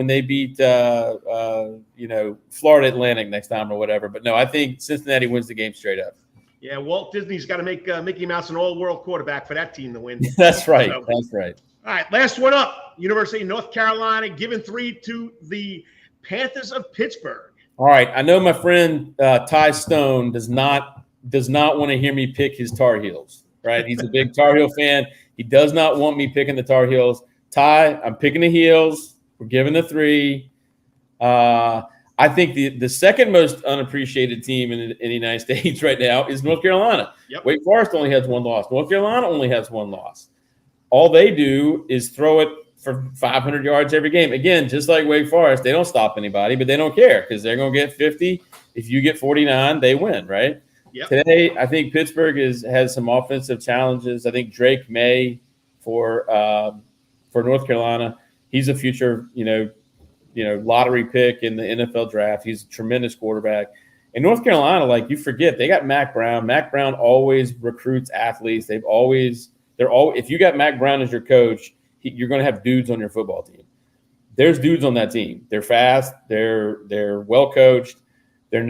Speaker 7: Florida Atlantic next time or whatever. But no, I think Cincinnati wins the game straight up.
Speaker 1: Yeah, Walt Disney's got to make Mickey Mouse an all-world quarterback for that team to win.
Speaker 7: That's right. That's right.
Speaker 1: All right, last one up. University of North Carolina giving 3 to the Panthers of Pittsburgh.
Speaker 7: All right, I know my friend Ty Stone does not want to hear me pick his Tar Heels. Right, he's a big Tar Heel fan. He does not want me picking the Tar Heels. Ty, I'm picking the Heels. We're giving the 3. I think the second most unappreciated team in the United States right now is North Carolina.
Speaker 1: Yep.
Speaker 7: Wake Forest only has 1 loss. North Carolina only has 1 loss. All they do is throw it for 500 yards every game. Again, just like Wake Forest, they don't stop anybody, but they don't care because they're going to get 50. If you get 49, they win, right?
Speaker 1: Yep.
Speaker 7: Today, I think Pittsburgh has some offensive challenges. I think Drake May for North Carolina, he's a future, lottery pick in the NFL draft. He's a tremendous quarterback. And North Carolina, like you forget, they got Mack Brown. Mack Brown always recruits athletes. If you got Mack Brown as your coach, you're going to have dudes on your football team. There's dudes on that team. They're fast. They're well coached. They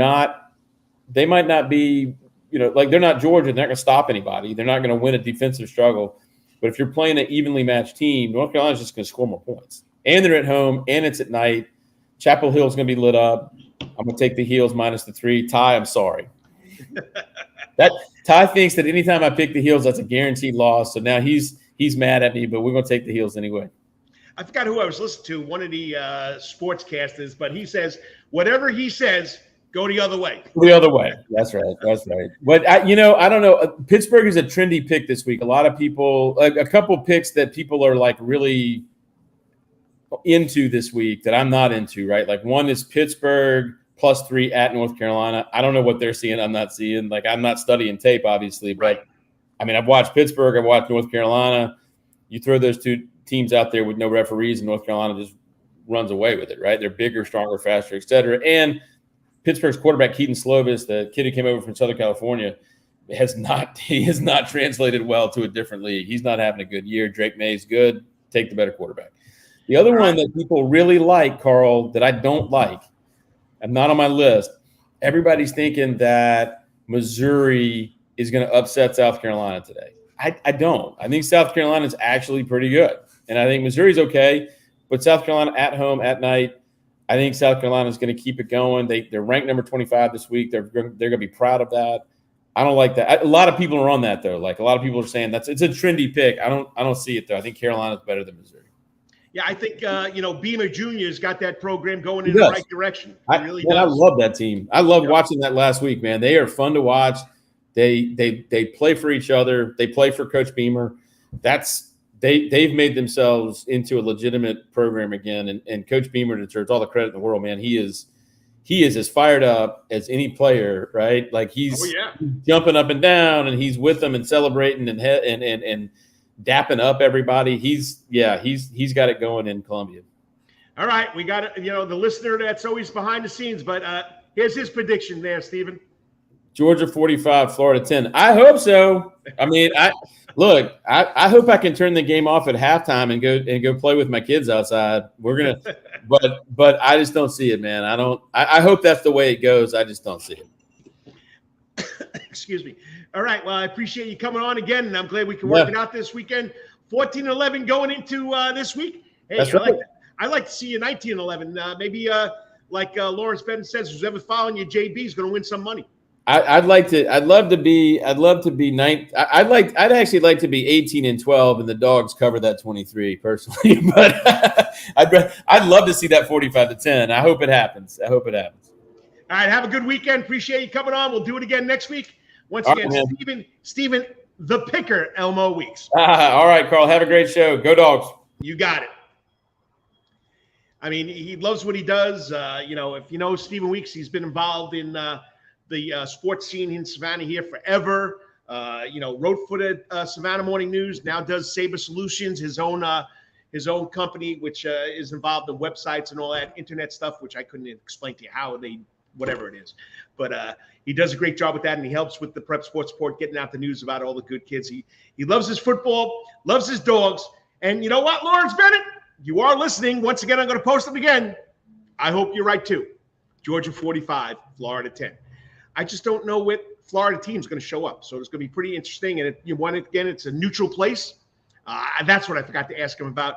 Speaker 7: might not be, like they're not Georgia. They're not going to stop anybody. They're not going to win a defensive struggle. But if you're playing an evenly matched team, North Carolina's just going to score more points. And they're at home, and it's at night. Chapel Hill's going to be lit up. I'm going to take the Heels -3. Ty, I'm sorry. Ty thinks that anytime I pick the Heels, that's a guaranteed loss. So now he's mad at me, but we're going to take the Heels anyway.
Speaker 1: I forgot who I was listening to, one of the sportscasters, but he says, whatever he says, go the other way.
Speaker 7: The other way. That's right. But, I don't know. Pittsburgh is a trendy pick this week. A lot of people, a couple picks that people are like really into this week that I'm not into, right? Like one is Pittsburgh +3 at North Carolina. I don't know what they're seeing. I'm not seeing. Like I'm not studying tape, obviously. But, I mean, I've watched Pittsburgh. I've watched North Carolina. You throw those two teams out there with no referees, and North Carolina just runs away with it, right? They're bigger, stronger, faster, et cetera. And Pittsburgh's quarterback, Keaton Slovis, the kid who came over from Southern California, has not translated well to a different league. He's not having a good year. Drake May's good. Take the better quarterback. The other one that people really like, Carl, that I don't like, and not on my list, everybody's thinking that Missouri is going to upset South Carolina today. I don't. I think South Carolina is actually pretty good. And I think Missouri's okay, but South Carolina at home at night, I think South Carolina is going to keep it going. They're ranked number 25 this week. They're going to be proud of that. I don't like that. A lot of people are on that though. Like a lot of people are saying it's a trendy pick. I don't see it though. I think Carolina's better than Missouri.
Speaker 1: Yeah, I think Beamer Jr.'s got that program going in the right direction. He really does.
Speaker 7: I love that team. I love watching that last week, man. They are fun to watch. They play for each other. They play for Coach Beamer. They've made themselves into a legitimate program again. And Coach Beamer deserves all the credit in the world, man. He is as fired up as any player, right? Like he's jumping up and down, and he's with them and celebrating and dapping up everybody. He's got it going in Columbia.
Speaker 1: All right, we got the listener that's always behind the scenes, but here's his prediction there, Stephen.
Speaker 7: Georgia 45, Florida 10. I hope so. I mean, I hope I can turn the game off at halftime and go play with my kids outside. We're gonna, but I just don't see it, man. I hope that's the way it goes. I just don't see it.
Speaker 1: Excuse me. All right. Well, I appreciate you coming on again, and I'm glad we can work it out this weekend. 14-11 going into this week. Hey,
Speaker 7: that's right.
Speaker 1: I like to see you 19-11. Maybe like Lawrence Bennett says, who's ever following you, JB is going to win some money.
Speaker 7: I'd love to be 9. I'd actually like to be 18-12, and the Dogs cover that 23 personally. But I'd love to see that 45-10. I hope it happens. All
Speaker 1: right, have a good weekend. Appreciate you coming on. We'll do it again next week. Once again, Stephen, the Picker, Elmo Weeks.
Speaker 7: All right, Carl. Have a great show. Go Dogs.
Speaker 1: You got it. I mean, he loves what he does. If you know Stephen Weeks, he's been involved in the sports scene in Savannah here forever. Wrote for the Savannah Morning News, now does Saber Solutions, his own company, which is involved in websites and all that internet stuff, which I couldn't explain to you whatever it is. But he does a great job with that, and he helps with the Prep Sports Report, getting out the news about all the good kids. He loves his football, loves his dogs. And you know what, Lawrence Bennett? You are listening. Once again, I'm going to post them again. I hope you're right, too. Georgia 45, Florida 10. I just don't know what Florida team's going to show up. So it's going to be pretty interesting. And it's a neutral place. That's what I forgot to ask him about.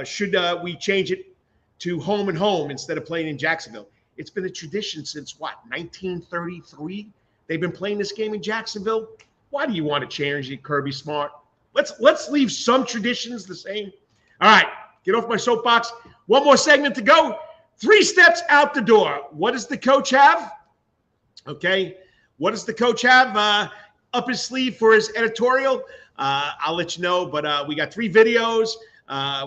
Speaker 1: Should we change it to home and home instead of playing in Jacksonville? It's been a tradition since, 1933? They've been playing this game in Jacksonville. Why do you want to change it, Kirby Smart? Let's leave some traditions the same. All right, get off my soapbox. One more segment to go. 3 steps out the door. What does the coach have? Okay, what does the coach have up his sleeve for his editorial? I'll let you know, but we got 3 videos.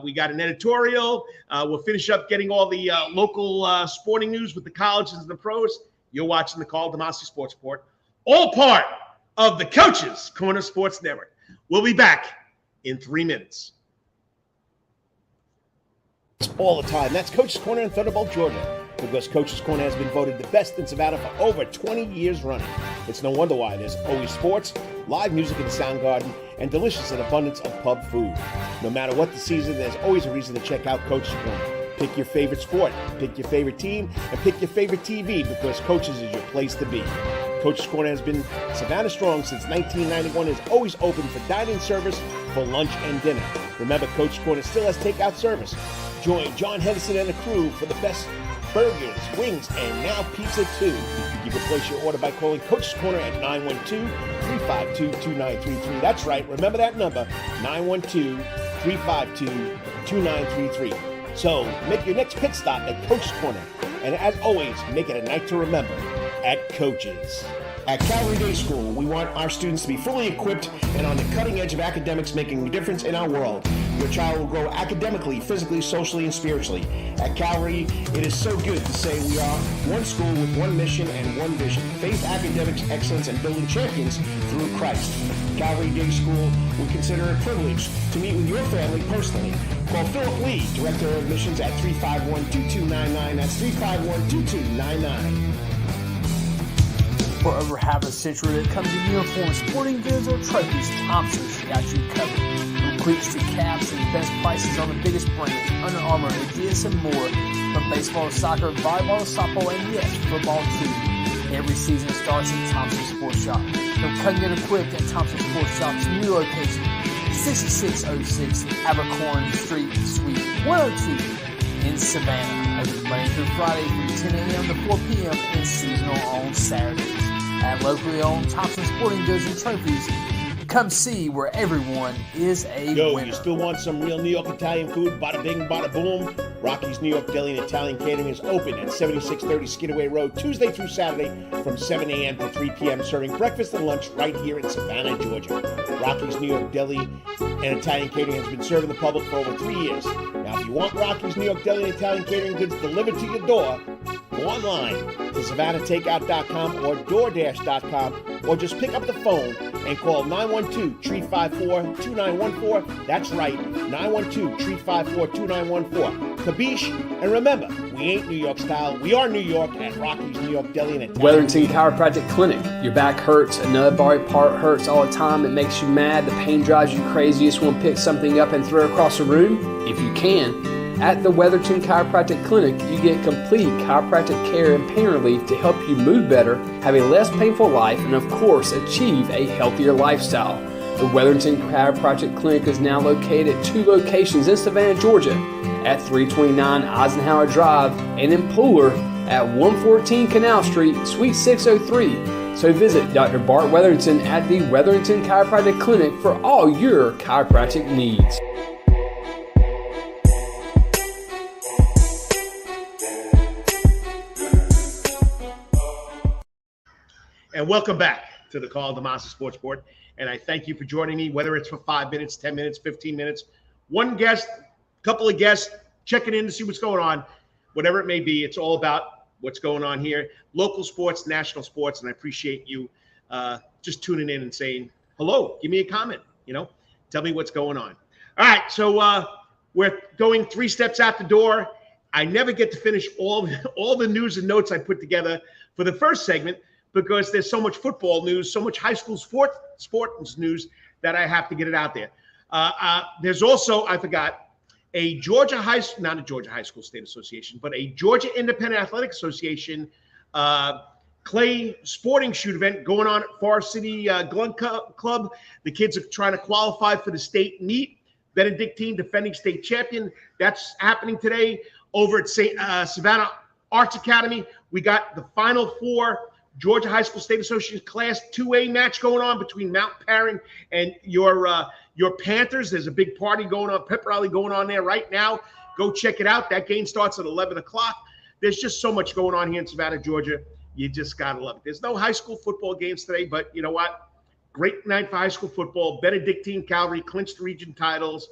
Speaker 1: We got an editorial. We'll finish up getting all the local sporting news with the colleges and the pros. You're watching the Karl DeMasi Sports Report, all part of the Coach's Corner Sports Network. We'll be back in 3 minutes.
Speaker 5: All the time. That's Coach's Corner in Thunderbolt, Georgia, because Coach's Corner has been voted the best in Savannah for over 20 years running. It's no wonder why there's always sports, live music in the sound garden, and delicious and abundance of pub food. No matter what the season, there's always a reason to check out Coach's Corner. Pick your favorite sport, pick your favorite team, and pick your favorite TV, because Coach's is your place to be. Coach's Corner has been Savannah strong since 1991 and is always open for dine-in service for lunch and dinner. Remember, Coach's Corner still has takeout service. Join John Henderson and the crew for the best burgers, wings, and now pizza too. You can place your order by calling Coach's Corner at 912-352-2933. That's right, remember that number, 912-352-2933. So make your next pit stop at Coach's Corner. And as always, make it a night to remember at Coach's. At Karl Day School, we want our students to be fully equipped and on the cutting edge of academics, making a difference in our world. Your child will grow academically, physically, socially, and spiritually. At Karl, it is so good to say we are one school with one mission and one vision: faith, academics, excellence, and building champions through Christ. Karl Day School, we consider it a privilege to meet with your family personally. Call Philip Lee, Director of Admissions, at 351-2299. That's 351-2299.
Speaker 2: For over half a century, when it comes to uniforms, sporting goods, or trophies, Thompson's got you covered. From cleats to caps and best prices on the biggest brands, Under Armour, Adidas, and more. From baseball to soccer, volleyball to softball, and yes, football too. Every season starts at Thompson Sports Shop. From cutting and equipped at Thompson Sports Shop's new location, 6606 Abercorn Street, Suite 102 in Savannah. Open Monday through Friday from 10 a.m. to 4 p.m. and seasonal on Saturdays. At locally owned Thompson Sporting Goods and Trophies, come see where everyone is a winner.
Speaker 5: You still want some real New York Italian food? Bada bing, bada boom. Rocky's New York Deli and Italian Catering is open at 7630 Skidaway Road, Tuesday through Saturday from 7 a.m. to 3 p.m., serving breakfast and lunch right here in Savannah, Georgia. Rocky's New York Deli and Italian Catering has been serving the public for over 3 years. Now, if you want Rocky's New York Deli and Italian Catering goods delivered to your door, go online to SavannahTakeout.com or DoorDash.com, or just pick up the phone and call 912-354-2914. That's right, 912-354-2914. Kabish, and remember, we ain't New York style. We are New York at Rocky's New York Deli and Italian.
Speaker 3: Wetherington Chiropractic Clinic. Your back hurts, another body part hurts all the time. It makes you mad. The pain drives you crazy. You just want to pick something up and throw it across the room? If you can. At the Wetherington Chiropractic Clinic, you get complete chiropractic care and pain relief to help you move better, have a less painful life, and of course, achieve a healthier lifestyle. The Wetherington Chiropractic Clinic is now located at 2 locations in Savannah, Georgia, at 329 Eisenhower Drive and in Pooler at 114 Canal Street, Suite 603. So visit Dr. Bart Wetherington at the Wetherington Chiropractic Clinic for all your chiropractic needs.
Speaker 1: And welcome back to the Karl DeMasi Sports Report. And I thank you for joining me, whether it's for 5 minutes, 10 minutes, 15 minutes, one guest, couple of guests, checking in to see what's going on, whatever it may be. It's all about what's going on here, local sports, national sports. And I appreciate you just tuning in and saying hello. Give me a comment, tell me what's going on. All right. So we're going 3 steps out the door. I never get to finish all the news and notes I put together for the first segment, because there's so much football news, so much high school sports news that I have to get it out there. There's also, I forgot, not a Georgia High School State Association, but a Georgia Independent Athletic Association clay sporting shoot event going on at Forest City Gun Club. The kids are trying to qualify for the state meet. Benedictine, defending state champion. That's happening today over at Savannah Arts Academy. We got the Final Four Georgia High School State Association Class 2A match going on between Mount Paran and your Panthers. There's a big party going on, pep rally going on there right now. Go check it out. That game starts at 11 o'clock. There's just so much going on here in Savannah, Georgia. You just got to love it. There's no high school football games today, but you know what? Great night for high school football. Benedictine Cavalry clinched region titles.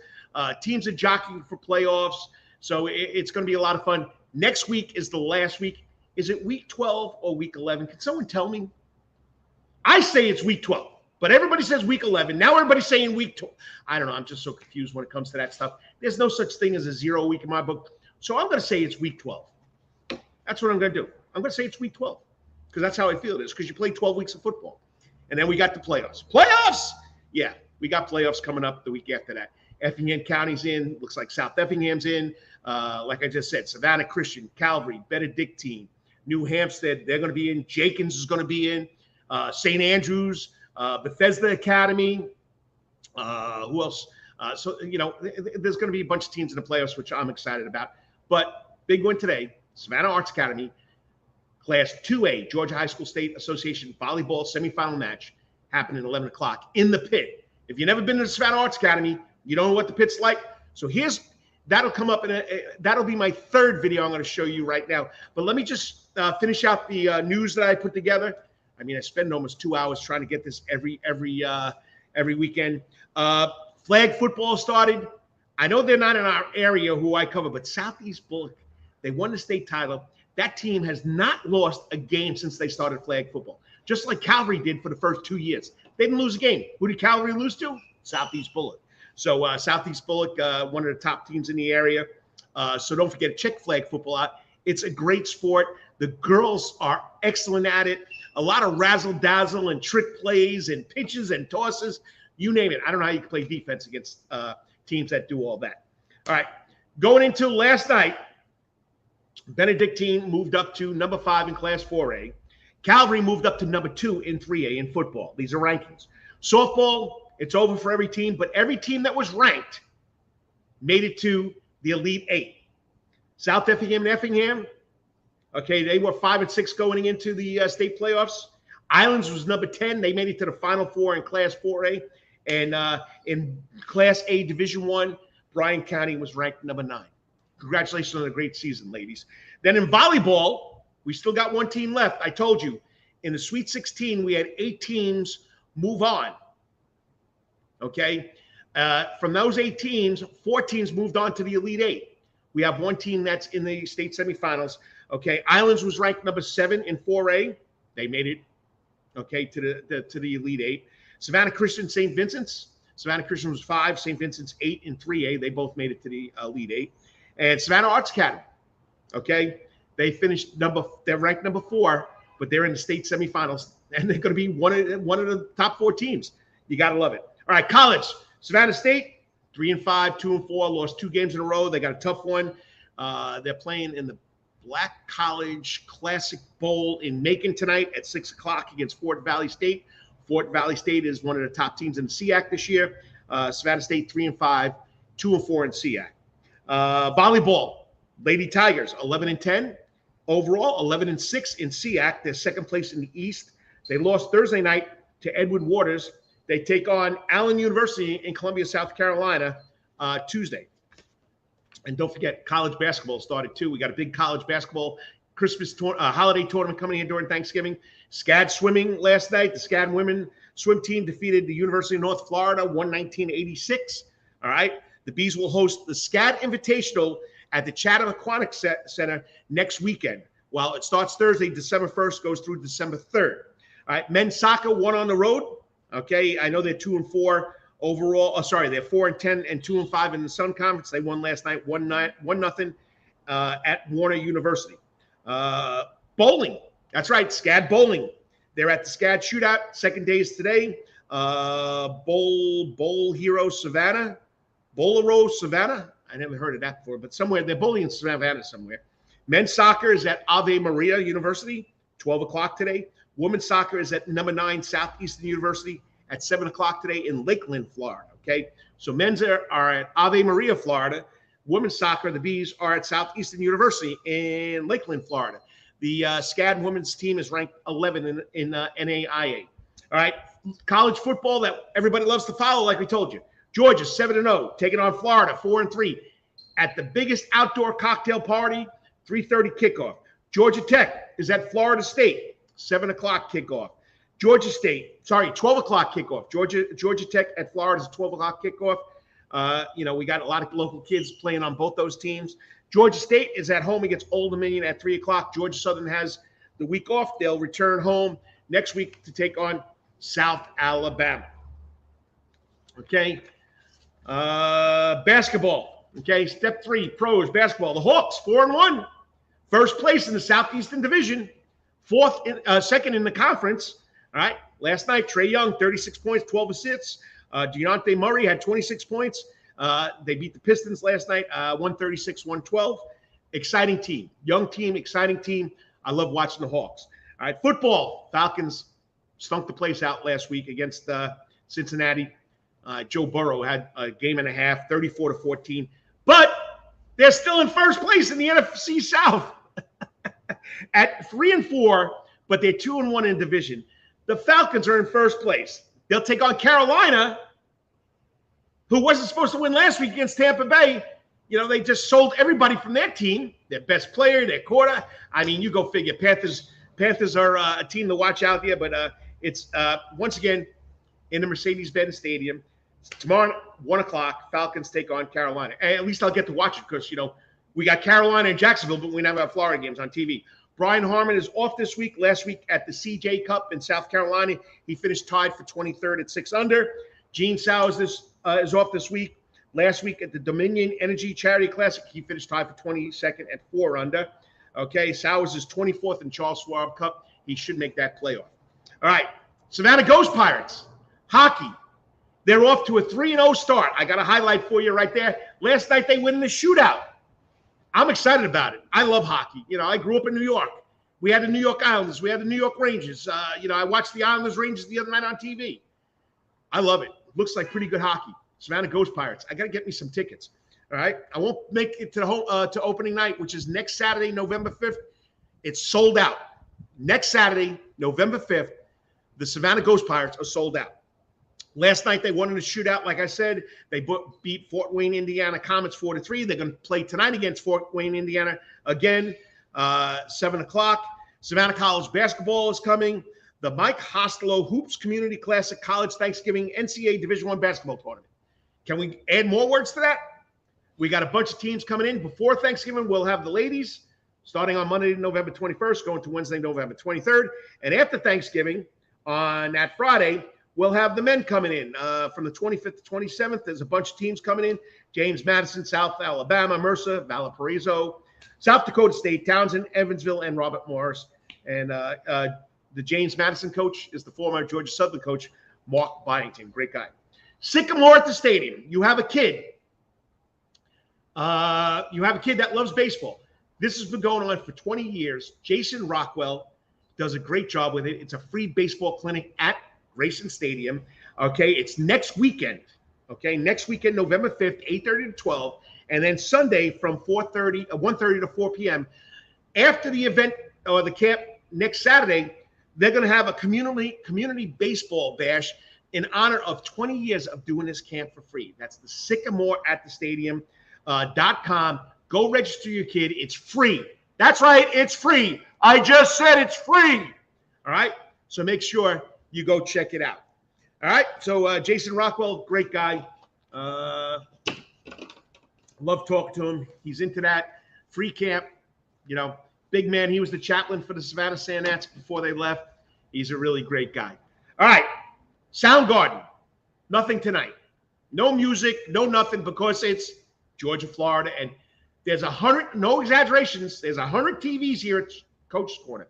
Speaker 1: Teams are jockeying for playoffs. So it's going to be a lot of fun. Next week is the last week. Is it week 12 or week 11? Can someone tell me? I say it's week 12, but everybody says week 11. Now everybody's saying week 12. I don't know. I'm just so confused when it comes to that stuff. There's no such thing as a 0 week in my book. So I'm going to say it's week 12. That's what I'm going to do. I'm going to say it's week 12 because that's how I feel it is, because you play 12 weeks of football. And then we got the playoffs. Playoffs! Yeah, we got playoffs coming up the week after that. Effingham County's in. Looks like South Effingham's in. Like I just said, Savannah Christian, Calvary, Benedictine, New Hampstead, they're going to be in. Jenkins is going to be in. St. Andrews, Bethesda Academy. Who else? So, there's going to be a bunch of teams in the playoffs, which I'm excited about. But big one today, Savannah Arts Academy, Class 2A, Georgia High School State Association volleyball semifinal match happening at 11 o'clock in the pit. If you've never been to the Savannah Arts Academy, you don't know what the pit's like. So that'll come up that'll be my third video I'm going to show you right now. But let me just finish out the news that I put together. I mean, I spend almost 2 hours trying to get this every weekend. Flag football started. I know they're not in our area who I cover, but Southeast Bullock, they won the state title. That team has not lost a game since they started flag football, just like Calvary did for the first 2 years. They didn't lose a game. Who did Calvary lose to? Southeast Bullock. So Southeast Bullock, one of the top teams in the area. So don't forget to check flag football out. It's a great sport. The girls are excellent at it. A lot of razzle-dazzle and trick plays and pitches and tosses. You name it. I don't know how you can play defense against teams that do all that. All right. Going into last night, Benedictine moved up to number 5 in Class 4A. Calvary moved up to number 2 in 3A in football. These are rankings. Softball, it's over for every team, but every team that was ranked made it to the Elite 8. South Effingham and Effingham, okay, they were 5 and 6 going into the state playoffs. Islands was number 10. They made it to the Final Four in Class 4A. And in Class A Division I, Bryan County was ranked number 9. Congratulations on a great season, ladies. Then in volleyball, we still got one team left. I told you, in the Sweet 16, we had 8 teams move on. Okay? From those 8 teams, 4 teams moved on to the Elite 8. We have one team that's in the state semifinals. Okay? Islands was ranked number 7 in 4A. They made it, okay, to the Elite 8. Savannah Christian, St. Vincent's. Savannah Christian was 5. St. Vincent's 8 in 3A. They both made it to the Elite 8. And Savannah Arts Academy, okay, they're ranked number 4, but they're in the state semifinals, and they're going to be one of the top 4 teams. You got to love it. All right, college. Savannah State, 3-5, 2-4, lost 2 games in a row. They got a tough one. They're playing in the Black College Classic Bowl in Macon tonight at 6 o'clock against Fort Valley State. Fort Valley State is one of the top teams in the SEAC this year. Savannah State, 3-5, 2-4 in SEAC. Volleyball, Lady Tigers, 11-10 overall, 11-6 in SEAC. They're second place in the East. They lost Thursday night to Edward Waters. They take on Allen University in Columbia, South Carolina, Tuesday. And don't forget, college basketball started too. We got a big college basketball Christmas holiday tournament coming in during Thanksgiving. SCAD swimming last night. The SCAD women swim team defeated the University of North Florida 119-86. All right. The Bees will host the SCAD Invitational at the Chatham Aquatic Center next weekend. While it starts Thursday, December 1st, goes through December 3rd. All right, men's soccer won on the road. Okay, I know they're 2-4 overall. They're 4-10 and 2-5 in the Sun Conference. They won last night, 1-0 at Warner University. Bowling, that's right, SCAD bowling. They're at the SCAD shootout. Second day is today. Bowl Hero Savannah. Bolero Savannah. I never heard of that before, but somewhere they're bowling in Savannah somewhere. Men's soccer is at Ave Maria University, 12 o'clock today. Women's soccer is at number 9 Southeastern University at 7 o'clock today in Lakeland, Florida. Okay, so men's are at Ave Maria, Florida. Women's soccer, the Bees, are at Southeastern University in Lakeland, Florida. The SCAD women's team is ranked 11 in NAIA. All right, college football that everybody loves to follow, like we told you. Georgia 7-0, taking on Florida 4-3 at the biggest outdoor cocktail party, 3:30 kickoff. Georgia Tech is at Florida State, 7 o'clock kickoff. 12 o'clock kickoff. Georgia Tech at Florida is a 12 o'clock kickoff. We got a lot of local kids playing on both those teams. Georgia State is at home against Old Dominion at 3 o'clock. Georgia Southern has the week off. They'll return home next week to take on South Alabama. Okay. Basketball. Okay. Step 3, pros basketball. The Hawks, 4-1. First place in the Southeastern Division. Second in the conference. All right. Last night, Trae Young, 36 points, 12 assists. Dejounte Murray had 26 points. They beat the Pistons last night, 136-112. Exciting team. Young team, exciting team. I love watching the Hawks. All right. Football. Falcons stunk the place out last week against Cincinnati. Joe Burrow had a game and a half, 34-14. But they're still in first place in the NFC South at 3-4, but they're 2-1 in division. The Falcons are in first place. They'll take on Carolina, who wasn't supposed to win last week against Tampa Bay. You know, they just sold everybody from their team, their best player, their quarter. I mean, you go figure. Panthers are a team to watch out there, but it's once again in the Mercedes-Benz Stadium. Tomorrow, 1 o'clock, Falcons take on Carolina. And at least I'll get to watch it because, you know, we got Carolina and Jacksonville, but we never have Florida games on TV. Brian Harmon is off this week. Last week at the CJ Cup in South Carolina, he finished tied for 23rd at 6 under. Gene Sowers is off this week. Last week at the Dominion Energy Charity Classic, he finished tied for 22nd at 4 under. Okay, Sowers is 24th in Charles Schwab Cup. He should make that playoff. All right, Savannah Ghost Pirates. Hockey. They're off to a 3-0 start. I got a highlight for you right there. Last night they win in the shootout. I'm excited about it. I love hockey. You know, I grew up in New York. We had the New York Islanders. We had the New York Rangers. You know, I watched the Islanders Rangers the other night on TV. I love it. Looks like pretty good hockey. Savannah Ghost Pirates. I got to get me some tickets. All right. I won't make it to to opening night, which is next Saturday, November 5th. It's sold out. Next Saturday, November 5th, the Savannah Ghost Pirates are sold out. Last night they won in a shootout. Like I said, they beat Fort Wayne, Indiana Comets 4-3. They're going to play tonight against Fort Wayne, Indiana again, 7 o'clock. Savannah College basketball is coming. The Mike Hostelo Hoops Community Classic College Thanksgiving NCAA Division I basketball tournament. Can we add more words to that? We got a bunch of teams coming in. Before Thanksgiving, we'll have the ladies starting on Monday, November 21st, going to Wednesday, November 23rd. And after Thanksgiving, on that Friday, we'll have the men coming in from the 25th to 27th. There's a bunch of teams coming in. James Madison, South Alabama, Mercer, Valparaiso, South Dakota State, Townsend, Evansville, and Robert Morris. And the James Madison coach is the former Georgia Southern coach, Mark Byington. Great guy. Sycamore at the stadium. You have a kid. That loves baseball. This has been going on for 20 years. Jason Rockwell does a great job with it. It's a free baseball clinic at Grayson Stadium. Okay, it's next weekend. Okay, next weekend, November 5th, 8:30 to 12, and then Sunday from 1:30 to 4 p.m. After the event or the camp next Saturday, they're going to have a community baseball bash in honor of 20 years of doing this camp for free. That's the Sycamore at the Stadium.com. Go register your kid. It's free. That's right. It's free. I just said it's free. All right. So make sure you go check it out. All right. So Jason Rockwell, great guy. Love talking to him. He's into that free camp. You know, big man. He was the chaplain for the Savannah Sandats before they left. He's a really great guy. All right. Soundgarden. Nothing tonight. No music, no nothing, because it's Georgia, Florida, and there's 100, no exaggerations, there's 100 TVs here at Coach's Corner.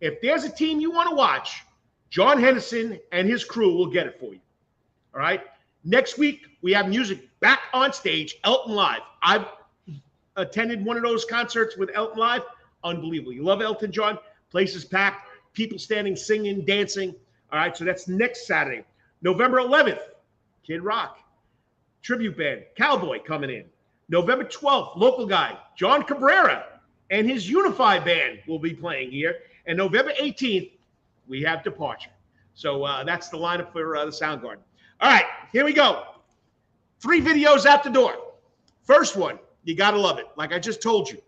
Speaker 1: If there's a team you want to watch, John Henderson and his crew will get it for you. All right? Next week, we have music back on stage, Elton Live. I've attended one of those concerts with Elton Live. Unbelievable. You love Elton John. Place is packed. People standing, singing, dancing. All right, so that's next Saturday. November 11th, Kid Rock. Tribute band, Cowboy coming in. November 12th, local guy, John Cabrera and his Unify band will be playing here. And November 18th, we have Departure. So that's the lineup for the Soundgarden. All right, here we go. 3 videos out the door. First one, you got to love it. Like I just told you.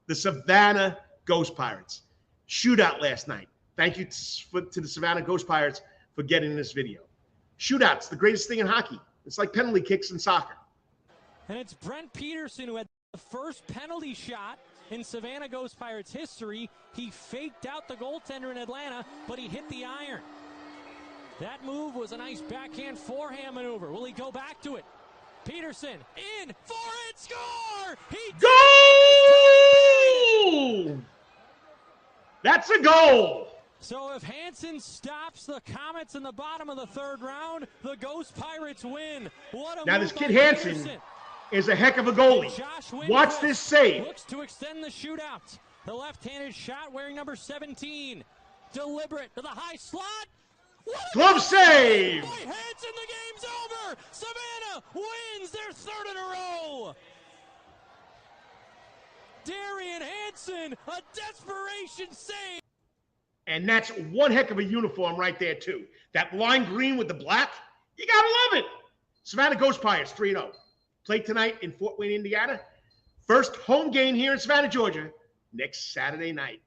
Speaker 1: The Savannah Ghost Pirates. Shootout last night. Thank you to the Savannah Ghost Pirates for getting this video. Shootouts, the greatest thing in hockey. It's like penalty kicks in soccer.
Speaker 8: And it's Brent Peterson who had the first penalty shot in Savannah Ghost Pirates history. He faked out the goaltender in Atlanta, but he hit the iron. That move was a nice backhand forehand maneuver. Will he go back to it? Peterson in for it, score!
Speaker 1: Goal! That's a goal.
Speaker 8: So if Hansen stops the Comets in the bottom of the 3rd round, the Ghost Pirates win. What a
Speaker 1: now
Speaker 8: move
Speaker 1: this kid
Speaker 8: by
Speaker 1: Hansen
Speaker 8: Peterson.
Speaker 1: Is a heck of a goalie. Watch this save.
Speaker 8: Looks to extend the shootout. The left-handed shot wearing number 17. Deliberate to the high slot.
Speaker 1: Glove save!
Speaker 8: Boy, heads and the game's over. Savannah wins their third in a row. Darian Hansen, a desperation save.
Speaker 1: And that's one heck of a uniform right there, too. That lime green with the black, you got to love it. Savannah Ghost Pirates, 3-0. Play tonight in Fort Wayne, Indiana. First home game here in Savannah, Georgia, next Saturday night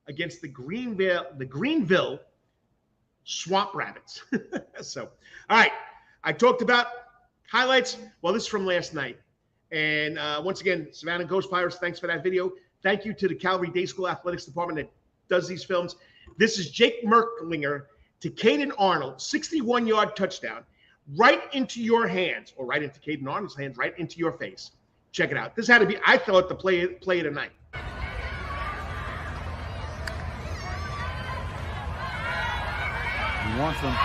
Speaker 1: against the Greenville Swamp Rabbits. So, all right. I talked about highlights. Well, this is from last night. And once again, Savannah Ghost Pirates, thanks for that video. Thank you to the Calvary Day School Athletics Department that does these films. This is Jake Merklinger to Caden Arnold, 61-yard touchdown, right into your hands, or right into Caden Arnold's hands, right into your face. Check it out. This had to be, I thought, the play of the night.
Speaker 2: He wants them.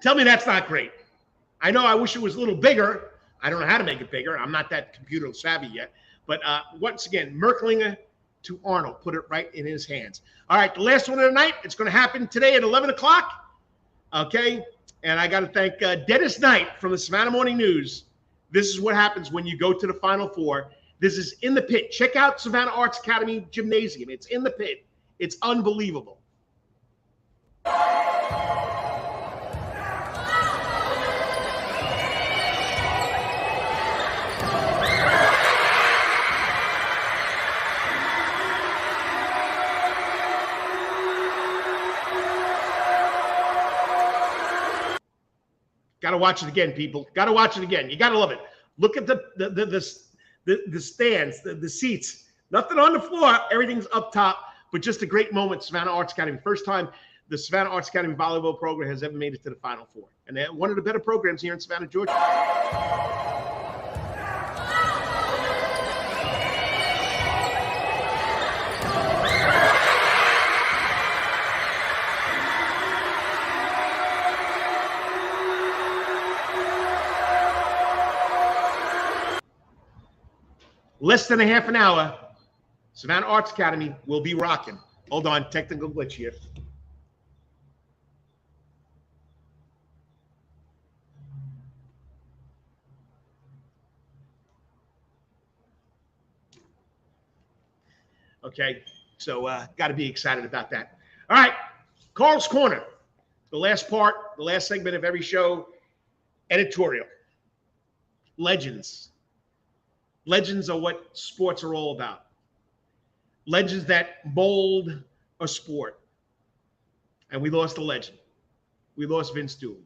Speaker 1: Tell me that's not great. I know I wish it was a little bigger. I don't know how to make it bigger. I'm not that computer savvy yet. But once again, Merklinger to Arnold, put it right in his hands. All right, the last one of the night, it's going to happen today at 11 o'clock. Okay, and I got to thank Dennis Knight from the Savannah Morning News. This is what happens when you go to the Final Four. This is in the pit. Check out Savannah Arts Academy Gymnasium. It's in the pit. It's unbelievable. Got to watch it again, people. Got to watch it again. You got to love it. Look at the stands, the seats. Nothing on the floor. Everything's up top. But just a great moment. Savannah Arts Academy. First time the Savannah Arts Academy volleyball program has ever made it to the Final Four. And they're one of the better programs here in Savannah, Georgia. Less than a half an hour, Savannah Arts Academy will be rocking. Hold on, technical glitch here. Okay, so got to be excited about that. All right, Karl's Corner, the last part, the last segment of every show, editorial. Legends. Legends are what sports are all about. Legends that mold a sport. And we lost a legend. We lost Vince Dooley.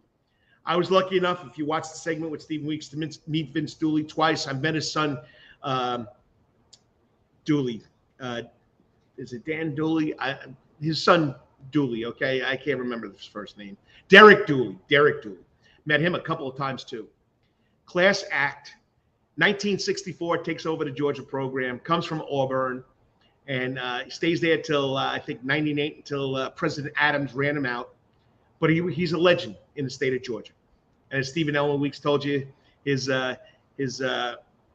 Speaker 1: I was lucky enough, if you watch the segment with Stephen Weeks, to meet Vince Dooley twice. I met his son, Dooley. Is it Dan Dooley? His son, Dooley, okay? I can't remember his first name. Derek Dooley. Met him a couple of times, too. Class act. 1964, takes over the Georgia program, comes from Auburn, and stays there till, I think, 98, until President Adams ran him out. But he's a legend in the state of Georgia. And as Stephen Elwin Weeks told you, his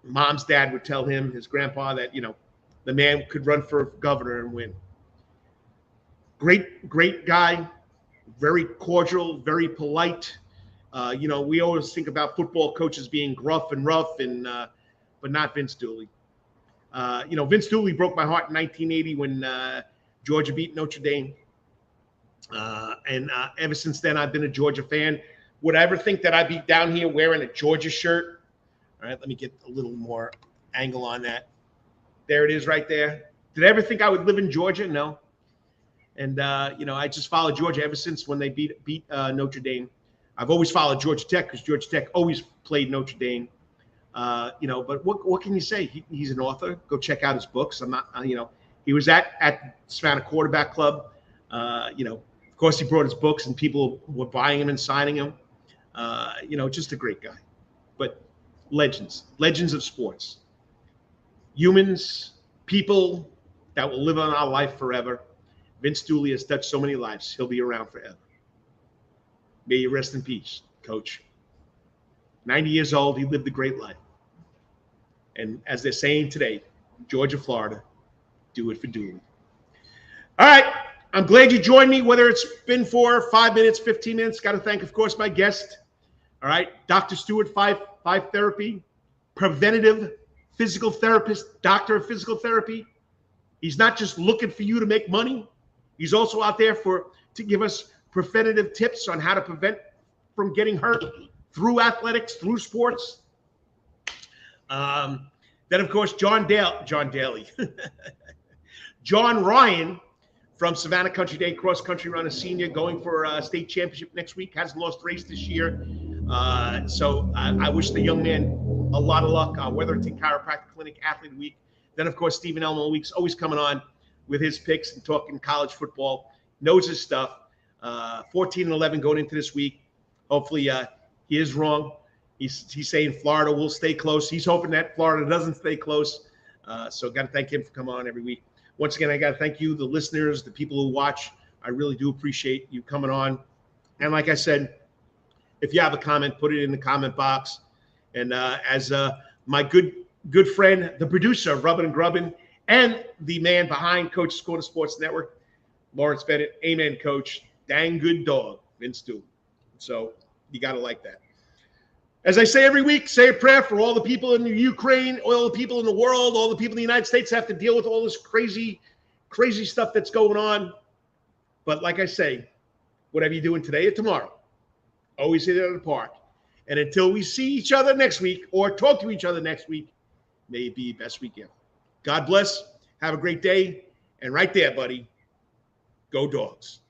Speaker 1: mom's dad would tell him, his grandpa, that, you know, the man could run for governor and win. Great guy, very cordial, very polite. You know, we always think about football coaches being gruff and rough, and but not Vince Dooley. You know, Vince Dooley broke my heart in 1980 when Georgia beat Notre Dame. And ever since then, I've been a Georgia fan. Would I ever think that I'd be down here wearing a Georgia shirt? All right, let me get a little more angle on that. There it is right there. Did I ever think I would live in Georgia? No. And, you know, I just followed Georgia ever since when they beat Notre Dame. I've always followed Georgia Tech because Georgia Tech always played Notre Dame. You know, but what can you say? He's an author. Go check out his books. I'm not, you know, he was at Savannah Quarterback Club. You know, of course, he brought his books and people were buying him and signing him. You know, just a great guy. But legends of sports. Humans, people, that will live on our life forever. Vince Dooley has touched so many lives. He'll be around forever. May you rest in peace, Coach. 90 years old, he lived a great life. And as they're saying today, Georgia, Florida, do it for Dooley. All right. I'm glad you joined me, whether it's been for 5 minutes, 15 minutes. Got to thank, of course, my guest. All right. Dr. Stuart Fife, Fife Therapy, preventative physical therapist, doctor of physical therapy. He's not just looking for you to make money. He's also out there to give us preventative tips on how to prevent from getting hurt through athletics, through sports. Then, of course, John Ryan from Savannah Country Day, cross-country runner, senior, going for a state championship next week. Hasn't lost a race this year. So I wish the young man a lot of luck. Wetherington Chiropractic Clinic, Athlete of the Week. Then, of course, Stephen Elmo Weeks, always coming on with his picks and talking college football. Knows his stuff. 14-11 going into this week. Hopefully he is wrong. He's saying Florida will stay close. He's hoping that Florida doesn't stay close. So got to thank him for coming on every week. Once again, I got to thank you, the listeners, the people who watch. I really do appreciate you coming on. And like I said, if you have a comment, put it in the comment box. And as my good friend, the producer of Rubbin' and Grubbin', and the man behind Coach's Corner Sports Network, Lawrence Bennett, amen, Coach. Dang good dog, Vince Dooley. So you got to like that. As I say every week, say a prayer for all the people in Ukraine, all the people in the world, all the people in the United States have to deal with all this crazy stuff that's going on. But like I say, whatever you're doing today or tomorrow, always hit it out of the park. And until we see each other next week or talk to each other next week, may it be best weekend. God bless. Have a great day. And right there, buddy, go Dogs.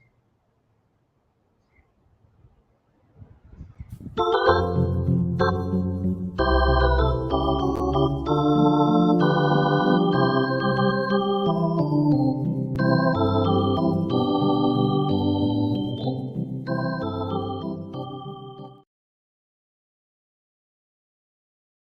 Speaker 9: Thank you.